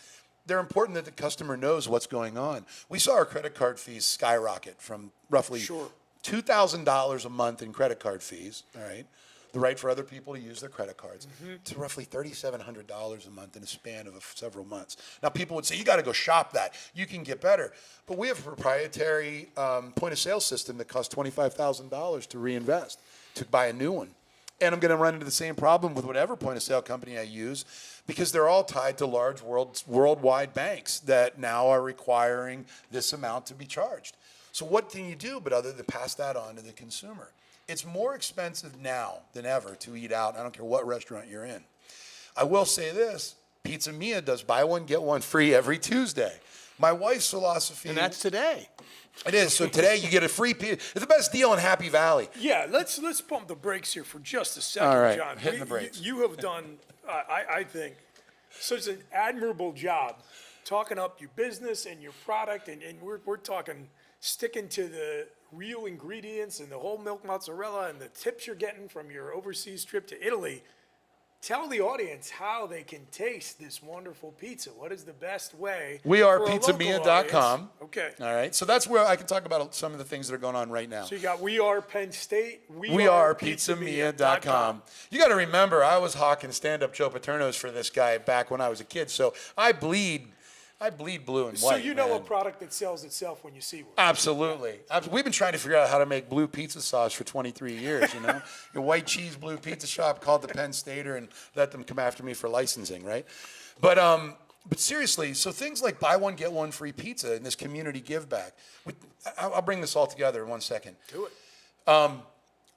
they're important that the customer knows what's going on. We saw our credit card fees skyrocket from roughly $2,000 a month in credit card fees, all right, the right for other people to use their credit cards, to roughly $3,700 a month in a span of several months. Now, people would say, you got to go shop that. You can get better. But we have a proprietary point-of-sale system that costs $25,000 to reinvest, to buy a new one. And I'm going to run into the same problem with whatever point-of-sale company I use because they're all tied to large worldwide banks that now are requiring this amount to be charged. So what can you do but other than pass that on to the consumer? It's more expensive now than ever to eat out. I don't care what restaurant you're in. I will say this, Pizza Mia does buy one, get one free every Tuesday. My wife's philosophy... And that's today. It is. So today you get a free pizza. It's the best deal in Happy Valley. Yeah, let's pump the brakes here for just a second, all right, John. hitting the brakes. You have done, I think, such an admirable job talking up your business and your product, and we're talking sticking to the real ingredients and the whole milk mozzarella and the tips you're getting from your overseas trip to Italy. Tell the audience how they can taste this wonderful pizza. What is the best way? We are pizzamia.com. Okay. All right. So that's where I can talk about some of the things that are going on right now. So you got We Are Penn State. We are pizzamia.com. You got to remember, I was hawking stand-up Joe Paterno's for this guy back when I was a kid. So I bleed blue and white. So you know a product that sells itself when you see one. Absolutely. We've been trying to figure out how to make blue pizza sauce for 23 years, Your white cheese blue pizza shop called the Penn Stater and let them come after me for licensing, right? But seriously, so things like buy one, get one free pizza and this community give back. I'll bring this all together in 1 second. Do it.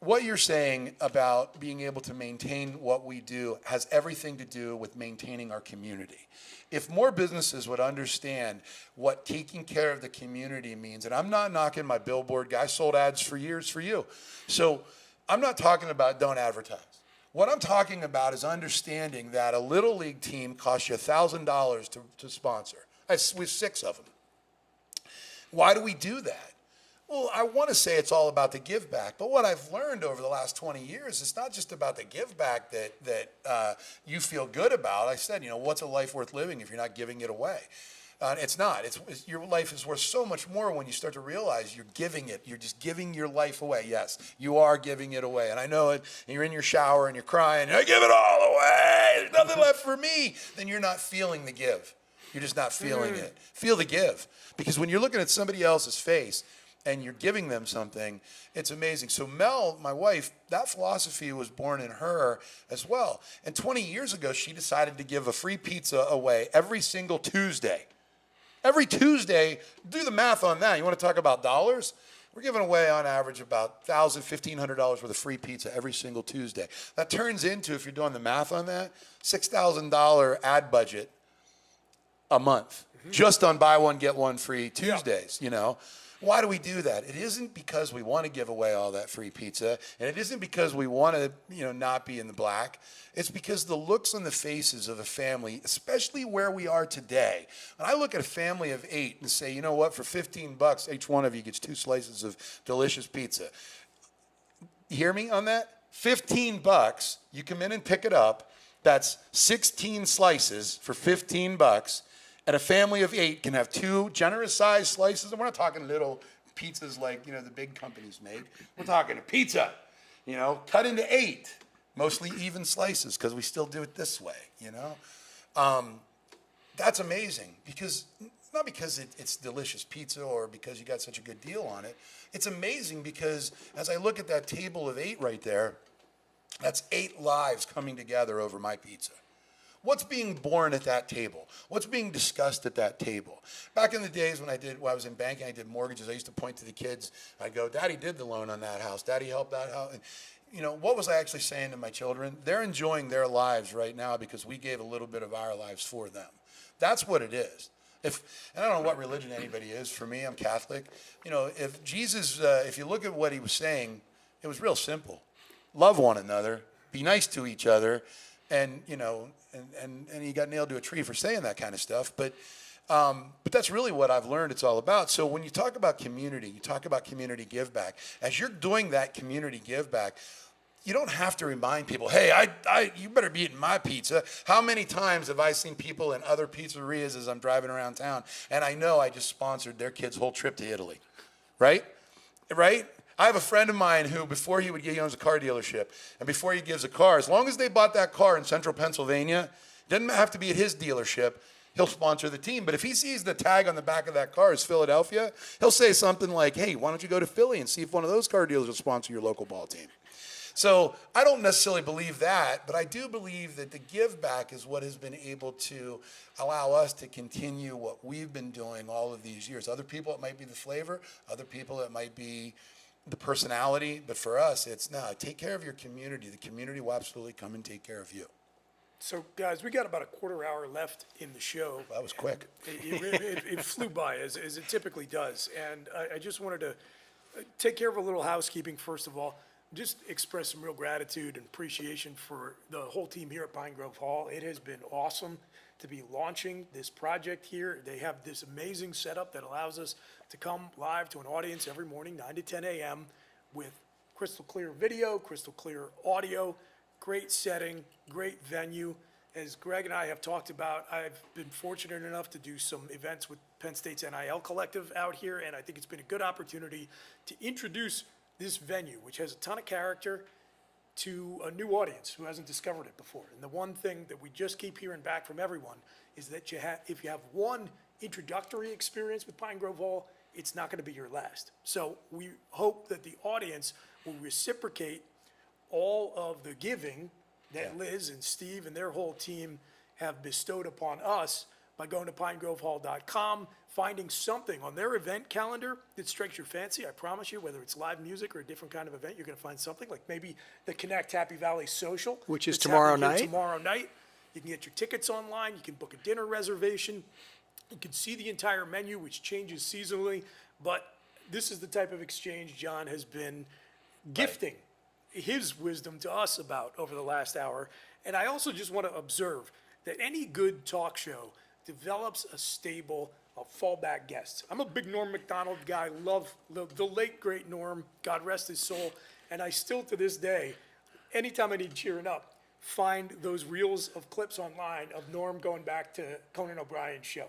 What you're saying about being able to maintain what we do has everything to do with maintaining our community. If more businesses would understand what taking care of the community means, and I'm not knocking my billboard guy, sold ads for years for you. So I'm not talking about don't advertise. What I'm talking about is understanding that a little league team costs you $1,000 to sponsor. We have 6 of them. Why do we do that? Well, I want to say it's all about the give back, but what I've learned over the last 20 years, it's not just about the give back that you feel good about. I said, what's a life worth living if you're not giving it away? It's not. Your life is worth so much more when you start to realize you're giving it. You're just giving your life away. Yes, you are giving it away. And I know it. And you're in your shower and you're crying. I give it all away. There's nothing left for me. Then you're not feeling the give. You're just not feeling it. Feel the give. Because when you're looking at somebody else's face, and you're giving them something, it's amazing. So Mel, my wife, that philosophy was born in her as well. And 20 years ago, she decided to give a free pizza away every single Tuesday. Every Tuesday, do the math on that. You want to talk about dollars? We're giving away on average about $1,000, $1,500 worth of free pizza every single Tuesday. That turns into, if you're doing the math on that, $6,000 ad budget a month. Just on buy one, get one free Tuesdays, Why do we do that? It isn't because we want to give away all that free pizza, and it isn't because we want to, not be in the black. It's because the looks on the faces of a family, especially where we are today. When I look at a family of 8 and say, you know what, for $15, each one of you gets 2 slices of delicious pizza. You hear me on that? $15, you come in and pick it up. That's 16 slices for $15. And a family of 8 can have 2 generous-sized slices. And we're not talking little pizzas like, you know, the big companies make. We're talking a pizza, you know, cut into 8, mostly even slices, because we still do it this way, you know. That's amazing, because not because it's delicious pizza or because you got such a good deal on it. It's amazing because as I look at that table of 8 right there, that's 8 lives coming together over my pizza. What's being born at that table? What's being discussed at that table? Back in the days when I was in banking, I did mortgages. I used to point to the kids. I'd go, "Daddy did the loan on that house. Daddy helped that house." And, you know, what was I actually saying to my children? They're enjoying their lives right now because we gave a little bit of our lives for them. That's what it is. And I don't know what religion anybody is. For me, I'm Catholic. You know, if Jesus, if you look at what he was saying, it was real simple. Love one another. Be nice to each other. And, you know, and he got nailed to a tree for saying that kind of stuff. But that's really what I've learned it's all about. So when you talk about community, you talk about community give back. As you're doing that community give back, you don't have to remind people, "Hey, you better be eating my pizza." How many times have I seen people in other pizzerias as I'm driving around town, and I know I just sponsored their kid's whole trip to Italy, right? Right? I have a friend of mine who, before he owns a car dealership, and before he gives a car, as long as they bought that car in central Pennsylvania, it doesn't have to be at his dealership, he'll sponsor the team. But if he sees the tag on the back of that car is Philadelphia, he'll say something like, "Hey, why don't you go to Philly and see if one of those car dealers will sponsor your local ball team?" So I don't necessarily believe that, but I do believe that the give back is what has been able to allow us to continue what we've been doing all of these years. Other people, it might be the flavor. Other people, it might be the personality. But for us, it's no, take care of your community. The community will absolutely come and take care of you. So, guys, we got about a quarter hour left in the show. Well, that was quick. It flew by, as it typically does. And I just wanted to take care of a little housekeeping, first of all. Just express some real gratitude and appreciation for the whole team here at Pine Grove Hall. It has been awesome to be launching this project here. They have this amazing setup that allows us to come live to an audience every morning, 9 to 10 a.m. with crystal clear video, crystal clear audio, great setting, great venue. As Greg and I have talked about, I've been fortunate enough to do some events with Penn State's NIL Collective out here, and I think it's been a good opportunity to introduce this venue, which has a ton of character, to a new audience who hasn't discovered it before. And the one thing that we just keep hearing back from everyone is that if you have one introductory experience with Pine Grove Hall, it's not going to be your last. So we hope that the audience will reciprocate all of the giving that Liz and Steve and their whole team have bestowed upon us by going to pinegrovehall.com, finding something on their event calendar that strikes your fancy. I promise you, whether it's live music or a different kind of event, you're going to find something like maybe the Connect Happy Valley Social. Which is tomorrow night. Tomorrow night. You can get your tickets online. You can book a dinner reservation. You can see the entire menu, which changes seasonally. But this is the type of exchange John has been gifting his wisdom to us about over the last hour. And I also just want to observe that any good talk show develops a stable of fallback guests. I'm a big Norm Macdonald guy, love the late, great Norm, God rest his soul, and I still, to this day, anytime I need cheering up, find those reels of clips online of Norm going back to Conan O'Brien's show.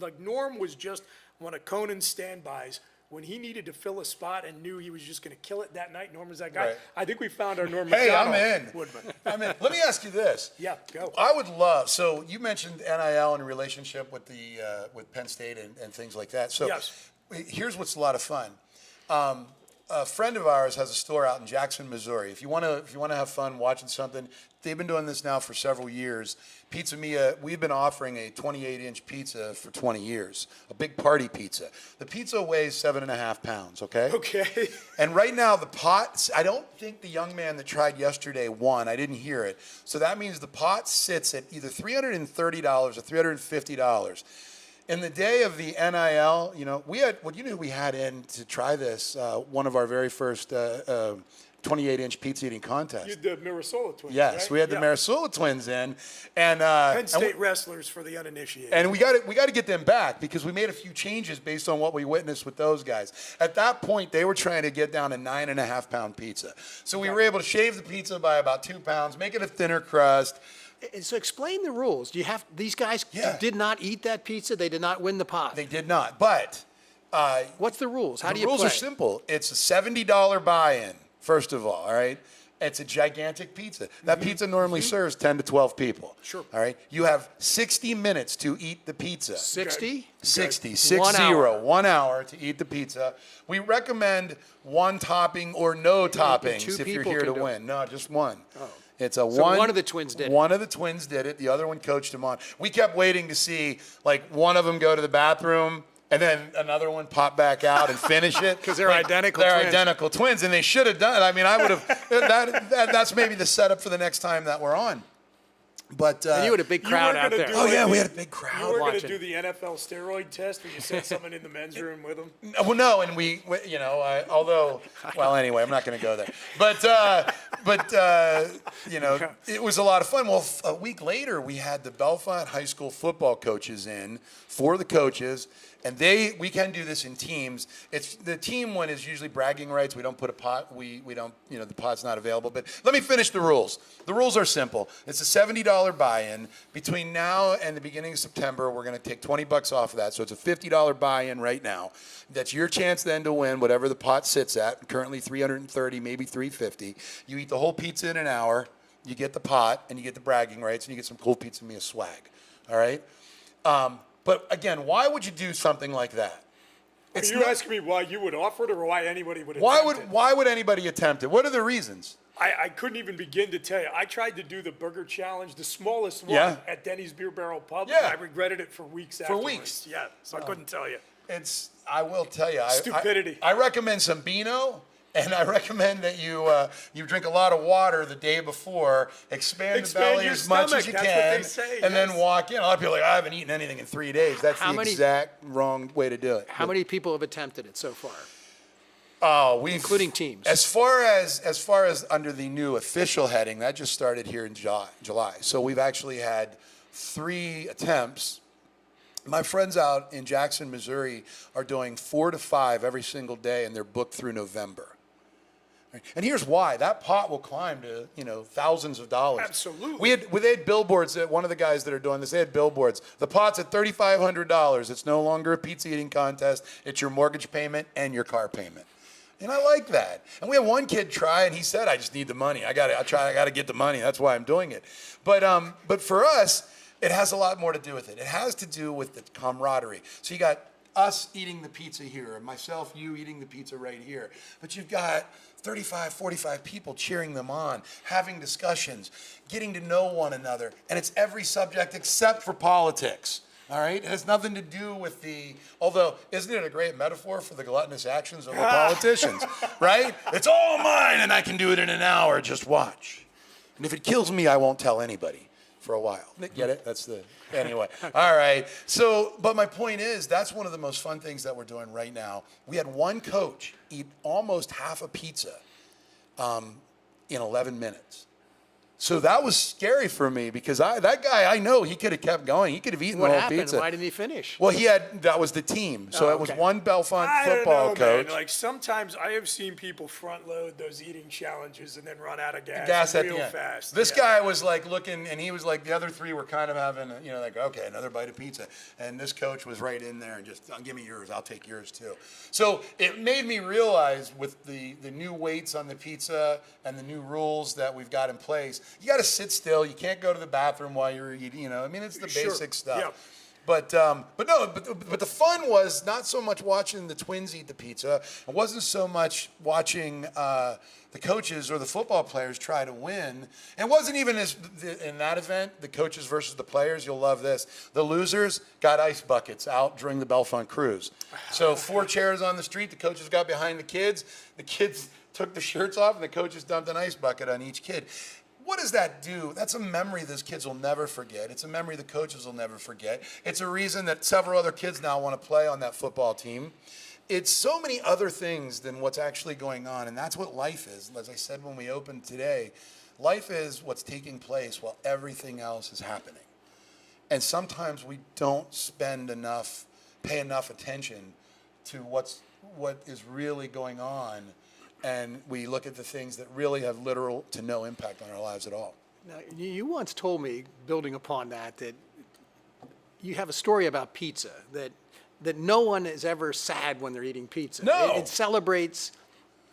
Like, Norm was just one of Conan's standbys. When he needed to fill a spot and knew he was just going to kill it that night, Norm was that guy. Right. I think we found our Norm Hey, Macdonald. I'm in. Woodman. I'm in. Let me ask you this. Yeah, go. I would love. So you mentioned NIL and relationship with with Penn State and things like that. So Yes. here's what's a lot of fun. A friend of ours has a store out in Jackson, Missouri. If you want to have fun watching something, they've been doing this now for several years. Pizza Mia, we've been offering a 28-inch pizza for 20 years, a big party pizza. The pizza weighs 7.5 pounds, okay? Okay. And right now, the pot, I don't think the young man that tried yesterday won. I didn't hear it. So that means the pot sits at either $330 or $350. In the day of the NIL, you know, we had, well, you knew we had in to try this, one of our very first 28-inch pizza eating contests. You the Mirasola twins, Yes, right? we had the Mirasola twins in, and Penn State wrestlers for the uninitiated. and we got to get them back because we made a few changes based on what we witnessed with those guys. At that point, they were trying to get down a 9.5 pound pizza, so we were able to shave the pizza by about 2 pounds, make it a thinner crust. And so explain the rules. Do you have these guys did not eat that pizza? They did not win the pot. They did not. But what's the rules? How do you play? The rules are simple. It's a $70 buy-in, first of all right? It's a gigantic pizza. That pizza normally serves 10 to 12 people. Sure. All right? You have 60 minutes to eat the pizza. 60? 60. 1 hour to eat the pizza. We recommend one topping or no toppings if you're here to win. No, just one. Oh. It's a so one of the twins did it. One of the twins did it. The other one coached him on. We kept waiting to see, like, one of them go to the bathroom and then another one pop back out and finish it. Because they're identical twins. They're identical twins, and they should have done it. I mean, I would have. That's maybe the setup for the next time that we're on. But and you had a big crowd out there. Oh, yeah, we had a big crowd You were watching. going to do the NFL steroid test where you sent someone in the men's room with them? Well, no, and we you know, well, anyway, I'm not going to go there. But you know, it was a lot of fun. Well, a week later, we had the Bellefonte High School football coaches in for the coaches. And we can do this in teams. It's the team one is usually bragging rights. We don't put a pot. We don't, you know, the pot's not available. But let me finish the rules. The rules are simple. It's a $70 buy-in. Between now and the beginning of September, we're going to take $20 off of that. So it's a $50 buy-in right now. That's your chance then to win whatever the pot sits at. Currently $330, maybe $350. You eat the whole pizza in an hour. You get the pot and you get the bragging rights and you get some cool Pizza Mia swag. All right. But again, why would you do something like that? Are you asking me why you would offer it or why anybody would attempt it? Why would anybody attempt it? What are the reasons? I couldn't even begin to tell you. I tried to do the burger challenge, the smallest one at Denny's Beer Barrel Pub. Yeah. And I regretted it for weeks afterwards. For weeks? Yeah, so I couldn't tell you. I will tell you. Stupidity. I recommend some Beano. And I recommend that you drink a lot of water the day before, expand the belly as much as you can, and then walk in. A lot of people are like, I haven't eaten anything in 3 days. That's the exact wrong way to do it. How many people have attempted it so far? Oh, including teams. As far as under the new official heading, that just started here in July. So we've actually had 3 attempts. My friends out in Jackson, Missouri are doing 4 to 5 every single day, and they're booked through November. And here's why. That pot will climb to, you know, thousands of dollars. Absolutely. They had billboards. One of the guys that are doing this, they had billboards. The pot's at $3,500. It's no longer a pizza eating contest. It's your mortgage payment and your car payment. And I like that. And we had one kid try, and he said, I just need the money. I got to get the money. That's why I'm doing it. But for us, it has a lot more to do with it. It has to do with the camaraderie. So you got us eating the pizza here, and myself, you eating the pizza right here. But you've got 35, 45 people cheering them on, having discussions, getting to know one another. And it's every subject except for politics. All right? It has nothing to do with although, isn't it a great metaphor for the gluttonous actions of the politicians? Right? It's all mine, and I can do it in an hour. Just watch. And if it kills me, I won't tell anybody for a while. Get it? Anyway. All right. So, but my point is, that's one of the most fun things that we're doing right now. We had one coach eat almost half a pizza in 11 minutes. So that was scary for me because that guy, I know he could have kept going. He could have eaten the whole pizza. Why didn't he finish? Well, that was the team. So it was one Bellefonte football coach. Man. Like sometimes I have seen people front load those eating challenges and then run out of gas real fast. This guy was like looking, and he was like, the other 3 were kind of having, like, okay, another bite of pizza. And this coach was right in there and just, give me yours. I'll take yours too. So it made me realize with the new weights on the pizza and the new rules that we've got in place, you got to sit still. You can't go to the bathroom while you're eating. it's the basic stuff. Yep. But the fun was not so much watching the twins eat the pizza. It wasn't so much watching the coaches or the football players try to win. It wasn't even in that event, the coaches versus the players. You'll love this. The losers got ice buckets out during the Bellefonte cruise. So 4 chairs on the street. The coaches got behind the kids. The kids took the shirts off, and the coaches dumped an ice bucket on each kid. What does that do? That's a memory those kids will never forget. It's a memory the coaches will never forget. It's a reason that several other kids now want to play on that football team. It's so many other things than what's actually going on, and that's what life is. As I said when we opened today, life is what's taking place while everything else is happening. And sometimes we don't pay enough attention to what is really going on. And we look at the things that really have little to no impact on our lives at all. Now, you once told me, building upon that you have a story about pizza, that no one is ever sad when they're eating pizza. No. It celebrates,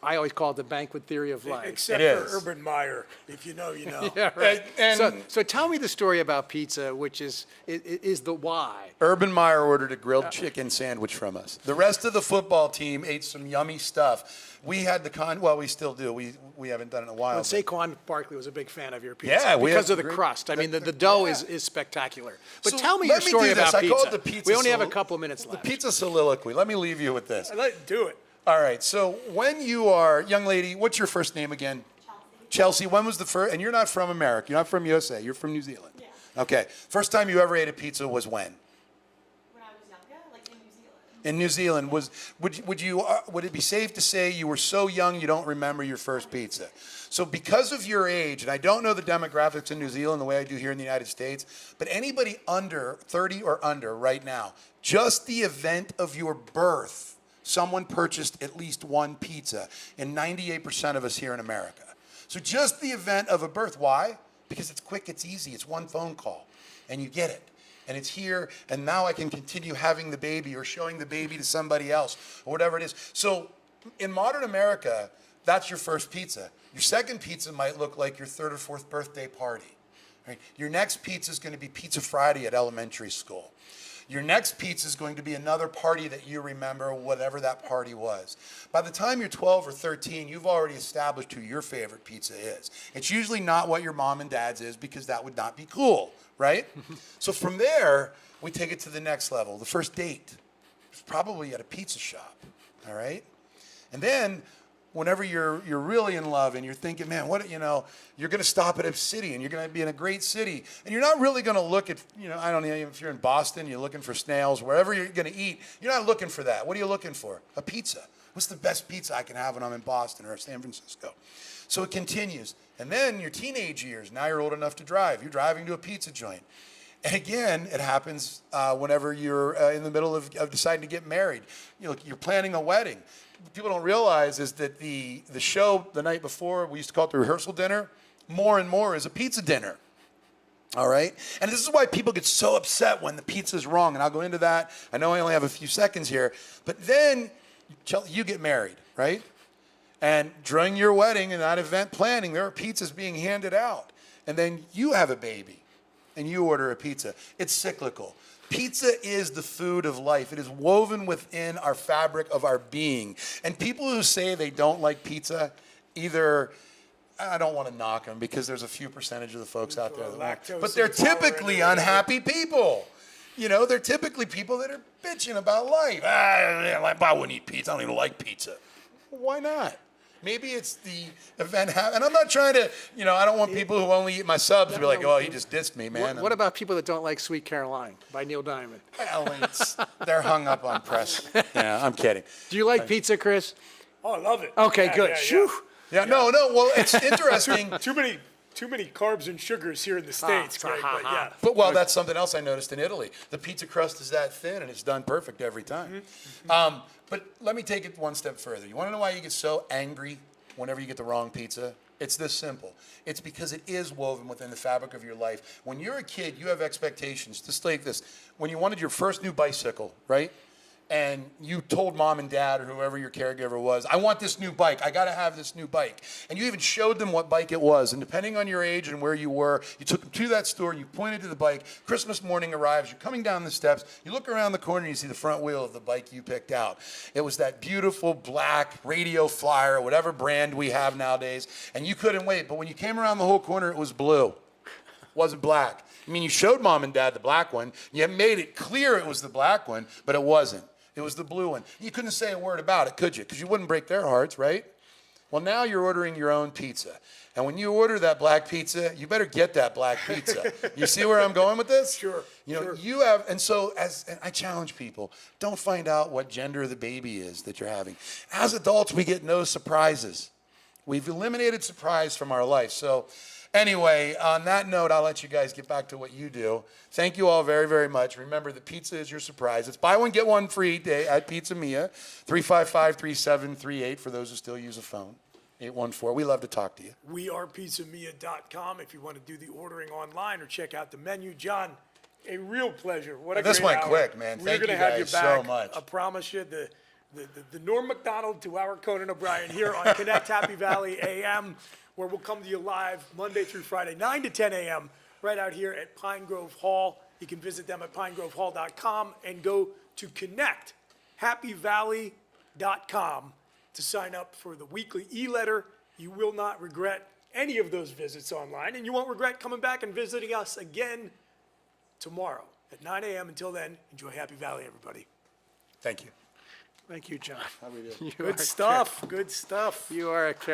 I always call it the banquet theory of life. Except It for is. Urban Meyer, if you know, you know. Yeah, right. And- so tell me the story about pizza, which is the why. Urban Meyer ordered a grilled chicken sandwich from us. The rest of the football team ate some yummy stuff. We had well, we still do. We haven't done it in a while. Well, but- Saquon Barkley was a big fan of your pizza Yeah, we because have of the great- crust. I mean, the dough yeah. is spectacular. But So tell me let your story do this. about I pizza. call it the pizza We only have a sol- couple minutes left. The pizza soliloquy. Let me leave you with this. Do it. All right. So when you are, young lady, what's your first name again? Chelsea. When was the first? And you're not from America. You're not from USA. You're from New Zealand. Yeah. Okay. First time you ever ate a pizza was when? When I was younger, like in New Zealand. In New Zealand. Would it be safe to say you were so young you don't remember your first pizza? So because of your age, and I don't know the demographics in New Zealand the way I do here in the United States, but anybody under 30 or under right now, just the event of your birth, someone purchased at least one pizza, and 98% of us here in America. So just the event of a birth. Why? Because it's quick, it's easy, it's one phone call, and you get it. And it's here, and now I can continue having the baby or showing the baby to somebody else or whatever it is. So in modern America, that's your first pizza. Your second pizza might look like your third or fourth birthday party. Right? Your next pizza is going to be Pizza Friday at elementary school. Your next pizza is going to be another party that you remember, whatever that party was. By the time you're 12 or 13, you've already established who your favorite pizza is. It's usually not what your mom and dad's is because that would not be cool, right? So from there, we take it to the next level. The first date is probably at a pizza shop, all right? And then whenever you're really in love and you're thinking, man, you're going to stop at a city and you're going to be in a great city. And you're not really going to look at, I don't know, if you're in Boston, you're looking for snails, wherever you're going to eat, you're not looking for that. What are you looking for? A pizza. What's the best pizza I can have when I'm in Boston or San Francisco? So it continues. And then your teenage years, now you're old enough to drive. You're driving to a pizza joint. And again, it happens whenever you're in the middle of deciding to get married. You're planning a wedding. What people don't realize is that the show the night before, we used to call it the rehearsal dinner, more and more is a pizza dinner. All right? And this is why people get so upset when the pizza is wrong. And I'll go into that. I know I only have a few seconds here. But then you get married, right? And during your wedding and that event planning, there are pizzas being handed out. And then you have a baby and you order a pizza. It's cyclical. Pizza is the food of life. It is woven within our fabric of our being. And people who say they don't like pizza, either, I don't want to knock them because there's a few percentage of the folks out there that won't, but they're typically unhappy people. They're typically people that are bitching about life. I wouldn't eat pizza. I don't even like pizza. Well, why not? Maybe it's the event. And I'm not trying to, I don't want people who only eat my subs to be like, oh, he just dissed me, man. What about people that don't like Sweet Caroline by Neil Diamond? Well, they're hung up on press. Yeah, I'm kidding. Do you like pizza, Chris? Oh, I love it. Okay, Yeah, good. yeah, Phew. Yeah, no. Well, it's interesting. Too many carbs and sugars here in the States, Greg, but yeah. But that's something else I noticed in Italy. The pizza crust is that thin, and it's done perfect every time. But let me take it one step further. You want to know why you get so angry whenever you get the wrong pizza? It's this simple. It's because it is woven within the fabric of your life. When you're a kid, you have expectations. Just like this. When you wanted your first new bicycle, right? And you told mom and dad or whoever your caregiver was, I want this new bike. I got to have this new bike. And you even showed them what bike it was. And depending on your age and where you were, you took them to that store, you pointed to the bike. Christmas morning arrives, you're coming down the steps, you look around the corner and you see the front wheel of the bike you picked out. It was that beautiful black Radio Flyer, whatever brand we have nowadays, and you couldn't wait. But when you came around the whole corner, it was blue. It wasn't black. I mean, you showed mom and dad the black one. You made it clear it was the black one, but it wasn't. It was the blue one. You couldn't say a word about it, could you? Because you wouldn't break their hearts, right? Well, now you're ordering your own pizza. And when you order that black pizza, you better get that black pizza. You see where I'm going with this? Sure. You have, and I challenge people, don't find out what gender the baby is that you're having. As adults, we get no surprises. We've eliminated surprise from our life. So anyway, on that note, I'll let you guys get back to what you do. Thank you all very, very much. Remember, the pizza is your surprise. It's buy one, get one free day at Pizza Mia, 355-3738 for those who still use a phone. 814. We love to talk to you. wearepizzamia.com if you want to do the ordering online or check out the menu. John, a real pleasure. What a This great went hour. quick, man. We're Thank gonna you have guys you back. so much. I promise you. The Norm MacDonald to our Conan O'Brien here on Connect Happy Valley AM, where we'll come to you live Monday through Friday, 9 to 10 a.m., right out here at Pine Grove Hall. You can visit them at pinegrovehall.com and go to connecthappyvalley.com to sign up for the weekly e-letter. You will not regret any of those visits online, and you won't regret coming back and visiting us again tomorrow at 9 a.m. Until then, enjoy Happy Valley, everybody. Thank you. Thank you, John. How we doing? You Good are stuff. Good stuff. You are a character.